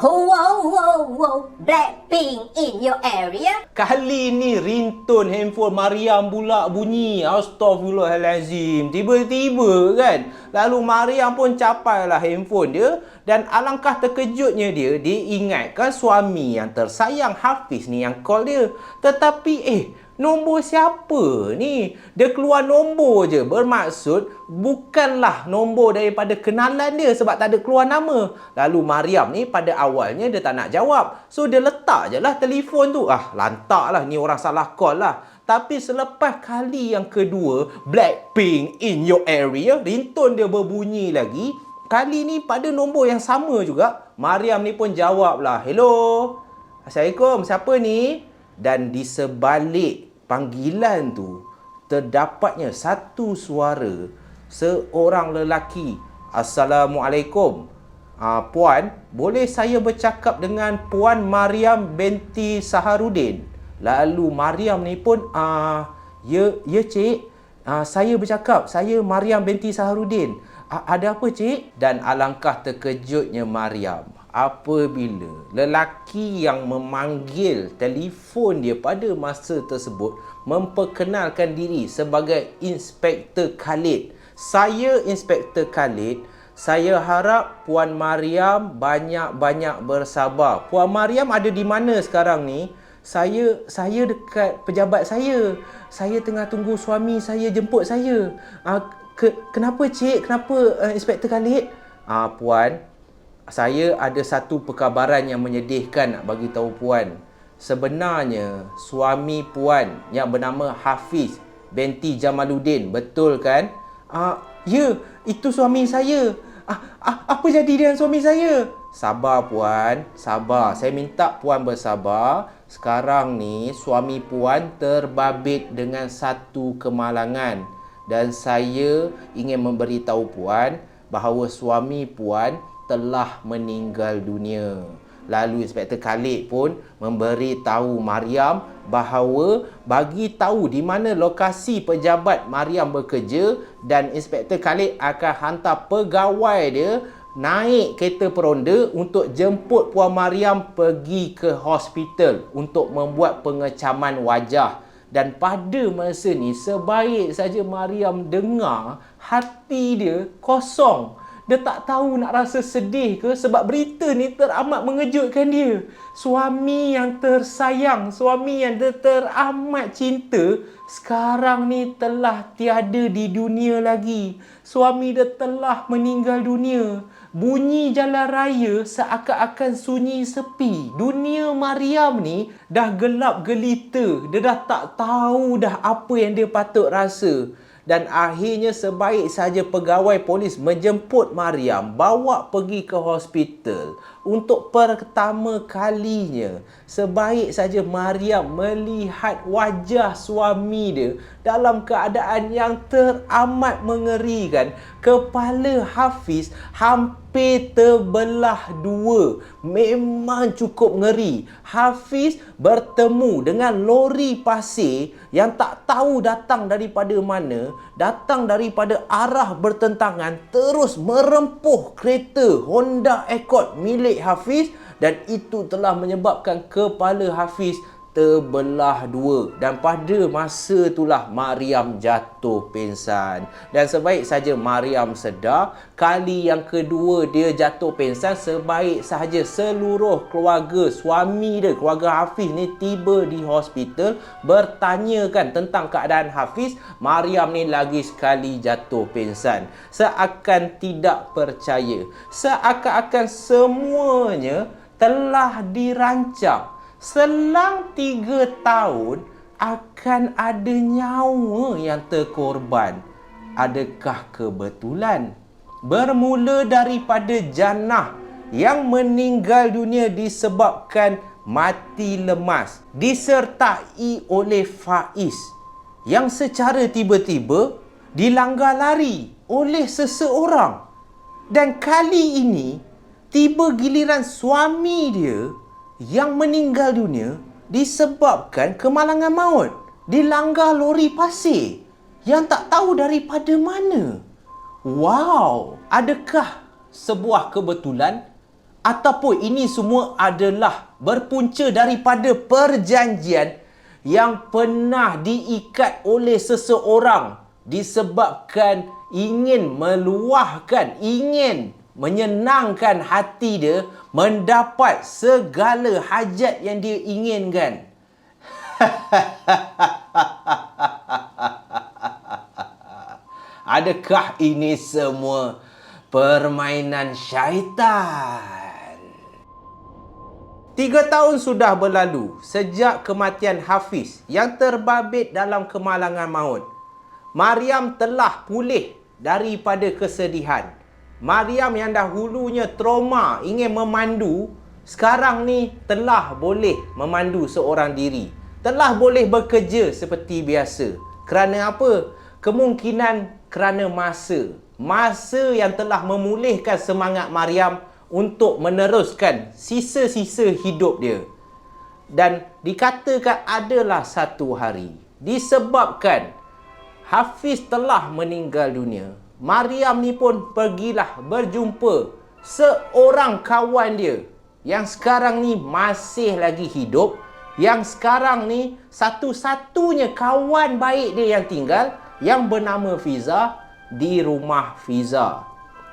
Wow. Blackpink in your area. kali ni ringtone handphone Mariam pula bunyi. Astaghfirullahalazim. Tiba-tiba kan. Lalu Mariam pun capailah handphone dia. Dan alangkah terkejutnya dia ingatkan suami yang tersayang Hafiz ni yang call dia. Tetapi nombor siapa ni? Dia keluar nombor je. Bermaksud bukanlah nombor daripada kenalan dia sebab tak ada keluar nama. Lalu Mariam ni pada awalnya dia tak nak jawab. So dia letak je lah telefon tu. Lantak lah, ni orang salah call lah. Tapi selepas kali yang kedua, Blackpink in your area, ringtone dia berbunyi lagi. Kali ni pada nombor yang sama juga. Mariam ni pun jawab lah, "Hello, Assalamualaikum, siapa ni?" Dan di sebalik panggilan tu terdapatnya satu suara seorang lelaki. Assalamualaikum. Puan, boleh saya bercakap dengan Puan Mariam binti Saharudin? Lalu Mariam ni pun, ya cik, saya bercakap, saya Mariam binti Saharudin. Ada apa cik? Dan alangkah terkejutnya Mariam apabila lelaki yang memanggil telefon dia pada masa tersebut memperkenalkan diri sebagai Inspektor Khalid. Saya Inspektor Khalid. Saya harap Puan Mariam banyak-banyak bersabar. Puan Mariam ada di mana sekarang ni? Saya dekat pejabat saya. Saya tengah tunggu suami saya jemput saya. Kenapa cik? Kenapa Inspektor Khalid? Puan, saya ada satu perkabaran yang menyedihkan nak bagi tahu puan. Sebenarnya suami puan yang bernama Hafiz binti Jamaluddin, betul kan? Ya, itu suami saya. Apa jadi dengan suami saya? Sabar puan, sabar. Saya minta puan bersabar. Sekarang ni suami puan terbabit dengan satu kemalangan dan saya ingin memberitahu puan bahawa suami puan telah meninggal dunia. Lalu Inspektor Khalid pun memberi tahu Mariam bahawa bagi tahu di mana lokasi pejabat Mariam bekerja dan Inspektor Khalid akan hantar pegawai dia naik kereta peronda untuk jemput Puan Mariam pergi ke hospital untuk membuat pengecaman wajah. Dan pada masa ni sebaik saja Mariam dengar, hati dia kosong. Dia tak tahu nak rasa sedih ke sebab berita ni teramat mengejutkan dia. Suami yang tersayang, suami yang teramat cinta sekarang ni telah tiada di dunia lagi. Suami dia telah meninggal dunia. Bunyi jalan raya seakan-akan sunyi sepi. Dunia Mariam ni dah gelap gelita. Dia dah tak tahu dah apa yang dia patut rasa. Dan akhirnya sebaik saja pegawai polis menjemput Mariam, bawa pergi ke hospital. Untuk pertama kalinya, sebaik saja Mariam melihat wajah suami dia dalam keadaan yang teramat mengerikan. Kepala Hafiz hampir terbelah dua. Memang cukup ngeri. Hafiz bertemu dengan lori pasir yang tak tahu datang daripada mana, datang daripada arah bertentangan, terus merempuh kereta Honda Accord milik Hafiz dan itu telah menyebabkan kepala Hafiz terbelah dua. Dan pada masa itulah Mariam jatuh pingsan. Dan sebaik saja Mariam sedar, kali yang kedua dia jatuh pingsan, sebaik sahaja seluruh keluarga suami dia, keluarga Hafiz ni tiba di hospital bertanyakan tentang keadaan Hafiz, Mariam ni lagi sekali jatuh pingsan. Seakan tidak percaya, seakan-akan semuanya telah dirancang. Selang 3 tahun akan ada nyawa yang terkorban. Adakah kebetulan? Bermula daripada Jannah yang meninggal dunia disebabkan mati lemas, disertai oleh Faiz yang secara tiba-tiba dilanggar lari oleh seseorang. Dan kali ini tiba giliran suami dia yang meninggal dunia disebabkan kemalangan maut, dilanggar lori pasir yang tak tahu daripada mana. Wow, adakah sebuah kebetulan ataupun ini semua adalah berpunca daripada perjanjian yang pernah diikat oleh seseorang disebabkan ingin meluahkan, ingin menyenangkan hati dia, mendapat segala hajat yang dia inginkan. Adakah ini semua permainan syaitan? 3 tahun sudah berlalu sejak kematian Hafiz yang terbabit dalam kemalangan maut. Mariam telah pulih daripada kesedihan. Mariam yang dahulunya trauma ingin memandu, sekarang ni telah boleh memandu seorang diri. telah boleh bekerja seperti biasa. Kerana apa? Kemungkinan kerana masa. Masa yang telah memulihkan semangat Maryam untuk meneruskan sisa-sisa hidup dia. Dan dikatakan adalah satu hari. Disebabkan Hafiz telah meninggal dunia, Maryam ni pun pergilah berjumpa seorang kawan dia yang sekarang ni masih lagi hidup, yang sekarang ni satu-satunya kawan baik dia yang tinggal, yang bernama Fiza, di rumah Fiza.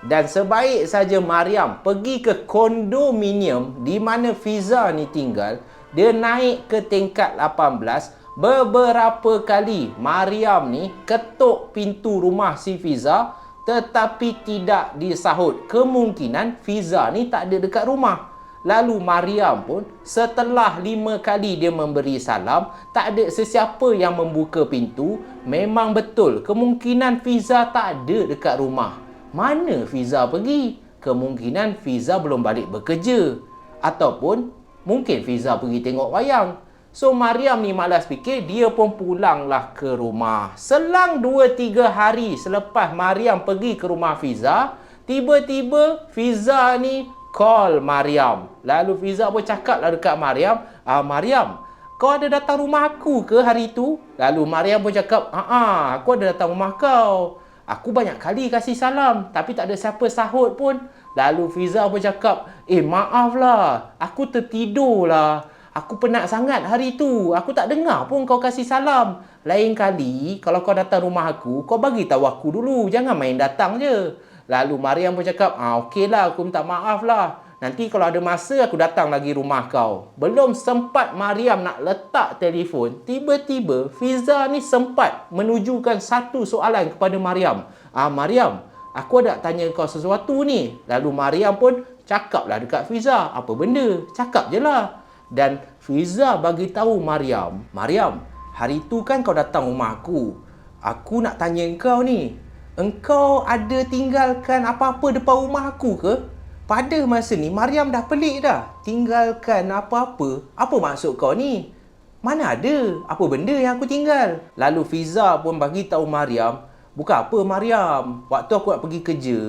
Dan sebaik saja Maryam pergi ke kondominium di mana Fiza ni tinggal, dia naik ke tingkat 18. Beberapa kali Maryam ni ketuk pintu rumah si Fiza, tetapi tidak disahut. Kemungkinan Fiza ni tak ada dekat rumah. Lalu Maryam pun setelah 5 kali dia memberi salam, tak ada sesiapa yang membuka pintu. Memang betul kemungkinan Fiza tak ada dekat rumah. Mana Fiza pergi? Kemungkinan Fiza belum balik bekerja. Ataupun mungkin Fiza pergi tengok wayang. So Maryam ni malas fikir, dia pun pulanglah ke rumah. Selang 2-3 hari selepas Maryam pergi ke rumah Fiza, tiba-tiba Fiza ni call Maryam. Lalu Fiza pun cakaplah dekat Maryam, Maryam, kau ada datang rumah aku ke hari tu? Lalu Maryam pun cakap, aku ada datang rumah kau. Aku banyak kali kasih salam, tapi tak ada siapa sahut pun. Lalu Fiza pun cakap, maaflah, aku tertidur lah. Aku penat sangat hari tu. Aku tak dengar pun kau kasih salam. Lain kali, kalau kau datang rumah aku, kau bagi tahu aku dulu. Jangan main datang je. Lalu Maryam pun cakap, okeylah, aku minta maaf lah. Nanti kalau ada masa, aku datang lagi rumah kau. Belum sempat Maryam nak letak telefon, tiba-tiba Fiza ni sempat menujukan satu soalan kepada Maryam. Maryam, aku ada tanya kau sesuatu ni. Lalu Maryam pun cakaplah dekat Fiza. Apa benda? Cakap je lah. Dan Fiza bagi tahu Maryam, Maryam, hari tu kan kau datang rumah aku. Aku nak tanya engkau ni, engkau ada tinggalkan apa-apa depan rumah aku ke? Pada masa ni Maryam dah pelik dah. Tinggalkan apa-apa? Apa maksud kau ni? Mana ada? Apa benda yang aku tinggal? Lalu Fiza pun bagi tahu Maryam, bukan apa Maryam, waktu aku nak pergi kerja,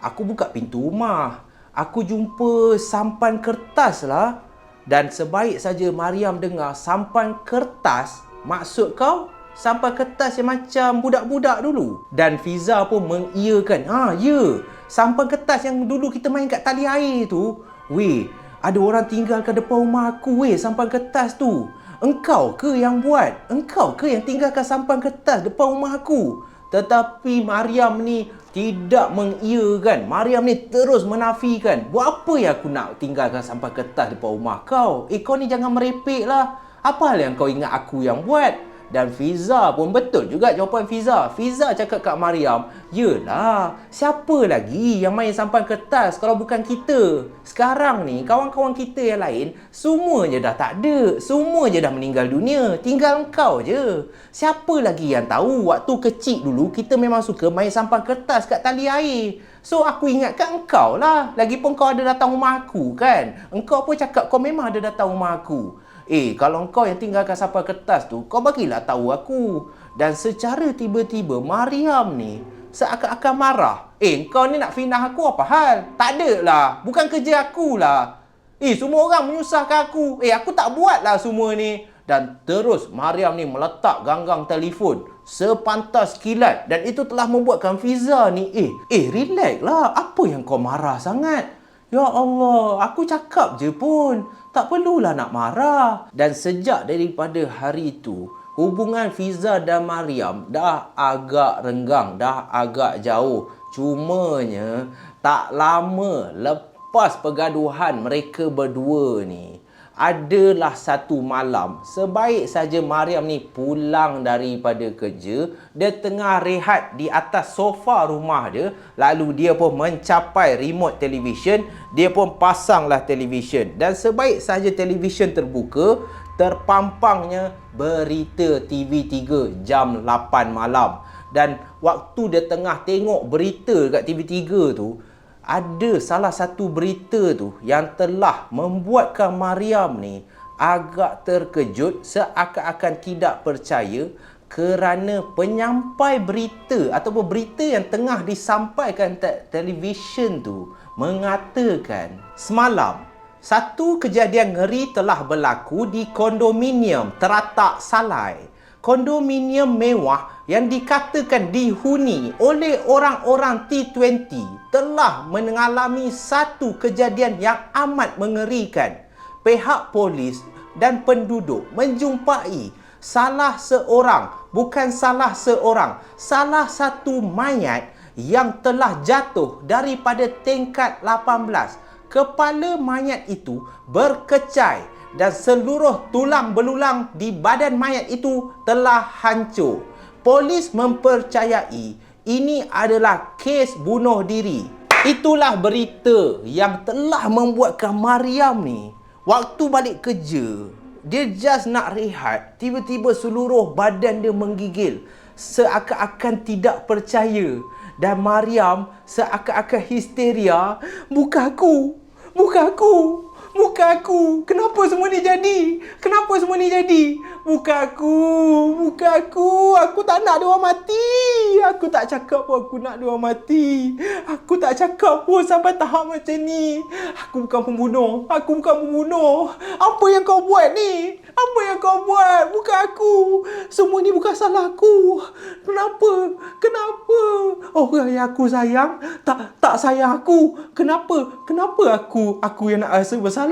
aku buka pintu rumah, aku jumpa sampan kertas lah. Dan sebaik saja Maryam dengar sampan kertas, maksud kau sampan kertas yang macam budak-budak dulu? Dan Fiza pun mengiyakan, ya, sampan kertas yang dulu kita main kat tali air tu. Weh, ada orang tinggal kat depan rumah aku sampan kertas tu. Engkau ke yang buat? Engkau ke yang tinggalkan sampan kertas depan rumah aku? Tetapi Maryam ni tidak mengiyakan. Maryam ni terus menafikan. Buat apa yang aku nak tinggalkan sampai kertas depan rumah kau? Kau ni jangan merepek lah. Apa hal yang kau ingat aku yang buat? Dan Fiza pun betul juga jawapan Fiza. Fiza cakap kat Maryam, yelah, siapa lagi yang main sampan kertas kalau bukan kita? Sekarang ni kawan-kawan kita yang lain semuanya dah tak ada. Semua je dah meninggal dunia. Tinggal engkau je. Siapa lagi yang tahu waktu kecil dulu kita memang suka main sampan kertas kat tali air. So aku ingatkan engkau lah. Lagipun kau ada datang rumah aku kan. Engkau pun cakap kau memang ada datang rumah aku. Kalau engkau yang tinggalkan sampan kertas tu, kau bagilah tahu aku. Dan secara tiba-tiba Maryam ni seakan-akan marah. Kau ni nak fitnah aku apa hal? Tak ada lah. Bukan kerja aku lah. Semua orang menyusahkan aku. Aku tak buat lah semua ni. Dan terus Maryam ni meletak ganggang telefon sepantas kilat. Dan itu telah membuatkan Fiza ni, relax lah. Apa yang kau marah sangat? Ya Allah, aku cakap je pun. Tak perlulah nak marah. Dan sejak daripada hari itu, hubungan Fiza dan Maryam dah agak renggang, dah agak jauh. Cumanya, tak lama lepas pergaduhan mereka berdua ni, adalah satu malam, sebaik saja Maryam ni pulang daripada kerja, dia tengah rehat di atas sofa rumah dia, lalu dia pun mencapai remote television, dia pun pasanglah television, dan sebaik saja television terbuka, terpampangnya berita TV3 jam 8 malam. Dan waktu dia tengah tengok berita kat TV3 tu, ada salah satu berita tu yang telah membuatkan Maryam ni agak terkejut seakan-akan tidak percaya kerana penyampai berita ataupun berita yang tengah disampaikan televisyen tu mengatakan semalam satu kejadian ngeri telah berlaku di kondominium teratak Salai. Kondominium mewah yang dikatakan dihuni oleh orang-orang T20 telah mengalami satu kejadian yang amat mengerikan. Pihak polis dan penduduk menjumpai salah satu mayat yang telah jatuh daripada tingkat 18. Kepala mayat itu berkecai dan seluruh tulang belulang di badan mayat itu telah hancur. Polis mempercayai ini adalah kes bunuh diri. Itulah berita yang telah membuatkan Mariam ni waktu balik kerja, dia just nak rehat, tiba-tiba seluruh badan dia menggigil seakan-akan tidak percaya. Dan Mariam seakan-akan histeria, muka aku, kenapa semua ni jadi? Muka aku tak nak dia orang mati. Aku tak cakap pun aku nak dia orang mati. Aku tak cakap pun sampai tahap macam ni. Aku bukan pembunuh. Apa yang kau buat ni? Muka aku. Semua ni bukan salah aku. Kenapa? Orang yang aku sayang tak sayang aku. Kenapa aku yang nak rasa bersalah?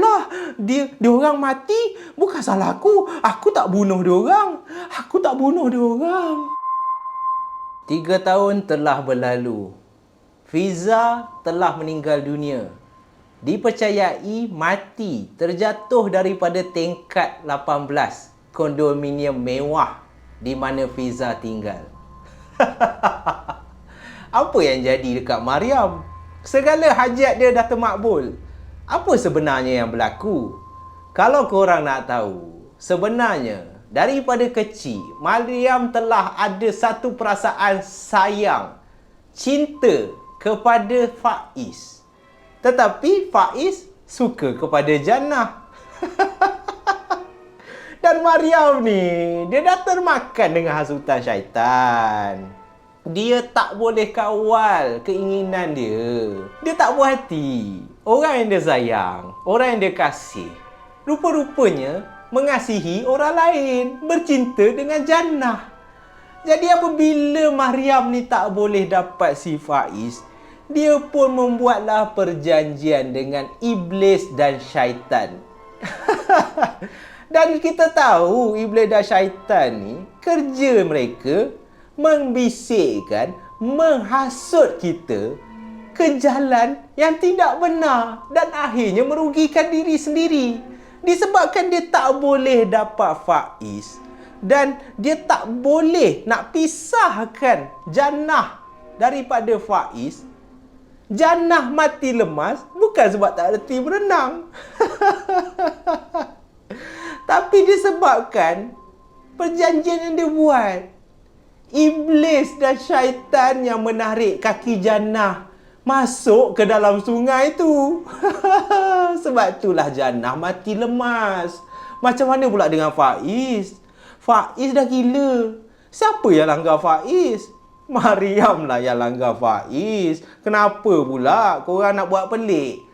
Dia orang mati bukan salah aku. Aku tak bunuh dia orang. 3 tahun telah berlalu. Fiza telah meninggal dunia. Dipercayai mati terjatuh daripada tingkat 18 kondominium mewah di mana Fiza tinggal. Apa yang jadi dekat Mariam? Segala hajat dia dah termakbul. Apa sebenarnya yang berlaku? Kalau korang nak tahu, sebenarnya daripada kecil Mariam telah ada satu perasaan sayang, cinta kepada Faiz. Tetapi Faiz suka kepada Jannah. Dan Mariam ni, dia dah termakan dengan hasutan syaitan. Dia tak boleh kawal keinginan dia. Dia tak puas hati. Orang yang dia sayang, orang yang dia kasih, rupa-rupanya mengasihi orang lain, bercinta dengan Jannah. Jadi apabila Mariam ni tak boleh dapat si Faiz, dia pun membuatlah perjanjian dengan iblis dan syaitan. Dan kita tahu iblis dan syaitan ni kerja mereka membisikkan, menghasut kita ke jalan yang tidak benar dan akhirnya merugikan diri sendiri. Disebabkan dia tak boleh dapat Faiz dan dia tak boleh nak pisahkan Jannah daripada Faiz. Jannah mati lemas bukan sebab tak reti berenang. Tapi disebabkan perjanjian yang dia buat. Iblis dan syaitan yang menarik kaki Jannah masuk ke dalam sungai tu. Sebab itulah Jannah mati lemas. Macam mana pula dengan Faiz? Faiz dah gila. Siapa yang langgar Faiz? Mariam lah yang langgar Faiz. Kenapa pula korang nak buat pelik?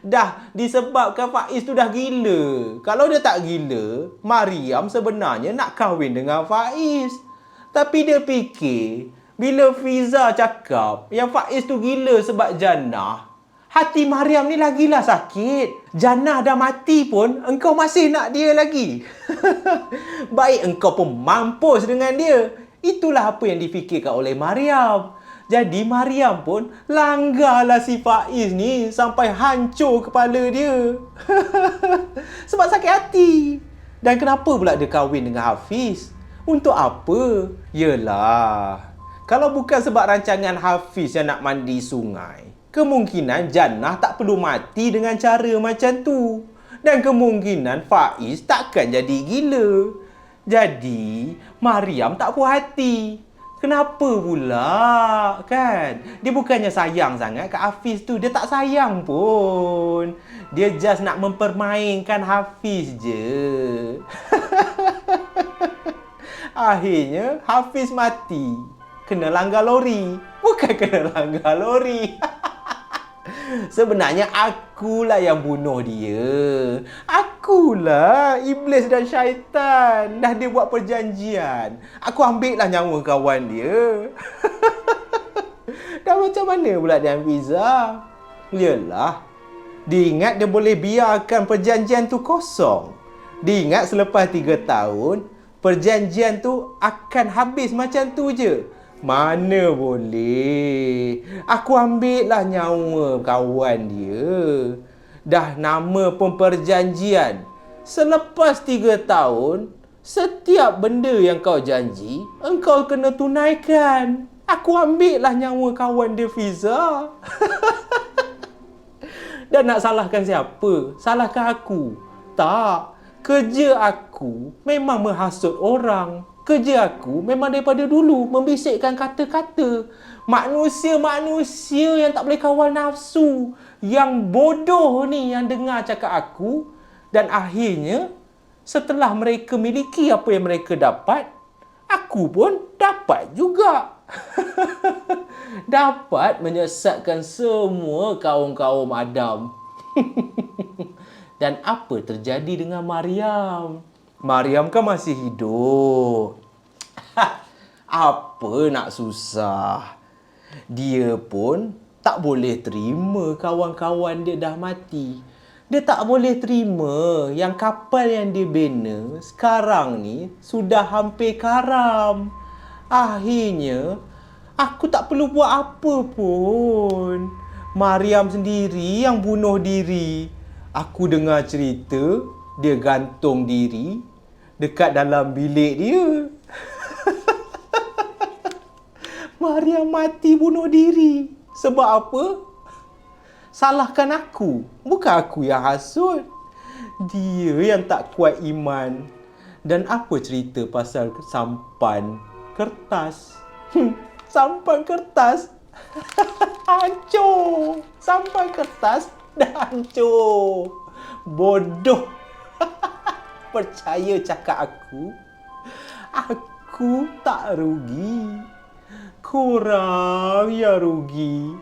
Dah disebabkan Faiz tu dah gila. Kalau dia tak gila, Mariam sebenarnya nak kahwin dengan Faiz. Tapi dia fikir, bila Fiza cakap yang Faiz tu gila sebab Jannah, hati Mariam ni lagilah sakit. Jannah dah mati pun, engkau masih nak dia lagi. Baik engkau pun mampus dengan dia. Itulah apa yang difikirkan oleh Mariam. Jadi Mariam pun langgarlah si Faiz ni sampai hancur kepala dia. Sebab sakit hati. Dan kenapa pula dia kahwin dengan Hafiz? Untuk apa? Yelah, kalau bukan sebab rancangan Hafiz yang nak mandi sungai, kemungkinan Jannah tak perlu mati dengan cara macam tu. Dan kemungkinan Faiz takkan jadi gila. Jadi, Mariam tak puas hati. Kenapa pula? Kan? Dia bukannya sayang sangat kat Hafiz tu. Dia tak sayang pun. Dia just nak mempermainkan Hafiz je. Akhirnya Hafiz mati. Kena langgar lori. Bukan kena langgar lori. Sebenarnya akulah yang bunuh dia. Akulah iblis dan syaitan. Dah dia buat perjanjian. Aku ambil lah nyawa kawan dia. Dah macam mana pula dengan Fiza? Yalah. Dia ingat dia boleh biarkan perjanjian tu kosong. Dia ingat selepas 3 tahun, perjanjian tu akan habis macam tu je. Mana boleh. Aku ambil lah nyawa kawan dia. Dah nama pun perjanjian. Selepas 3 tahun, setiap benda yang kau janji, engkau kena tunaikan. Aku ambil lah nyawa kawan dia Fiza. Dan nak salahkan siapa? Salahkan aku? Tak. Kerja aku memang menghasut orang. Kerja aku memang daripada dulu membisikkan kata-kata. Manusia-manusia yang tak boleh kawal nafsu. Yang bodoh ni yang dengar cakap aku. Dan akhirnya, setelah mereka miliki apa yang mereka dapat, aku pun dapat juga. Dapat menyesatkan semua kaum-kaum Adam. Dan apa terjadi dengan Maryam? Maryam kan masih hidup. Apa nak susah? Dia pun tak boleh terima kawan-kawan dia dah mati. Dia tak boleh terima yang kapal yang dia bina sekarang ni sudah hampir karam. Akhirnya, aku tak perlu buat apa pun. Maryam sendiri yang bunuh diri. Aku dengar cerita, dia gantung diri dekat dalam bilik dia. Maryam mati bunuh diri. Sebab apa? Salahkan aku. Bukan aku yang hasut. Dia yang tak kuat iman. Dan apa cerita pasal sampan kertas? Sampan kertas? Hancur. Sampan kertas dah hancur. Bodoh. Percaya cakap aku. Aku tak rugi. Korang yang rugi.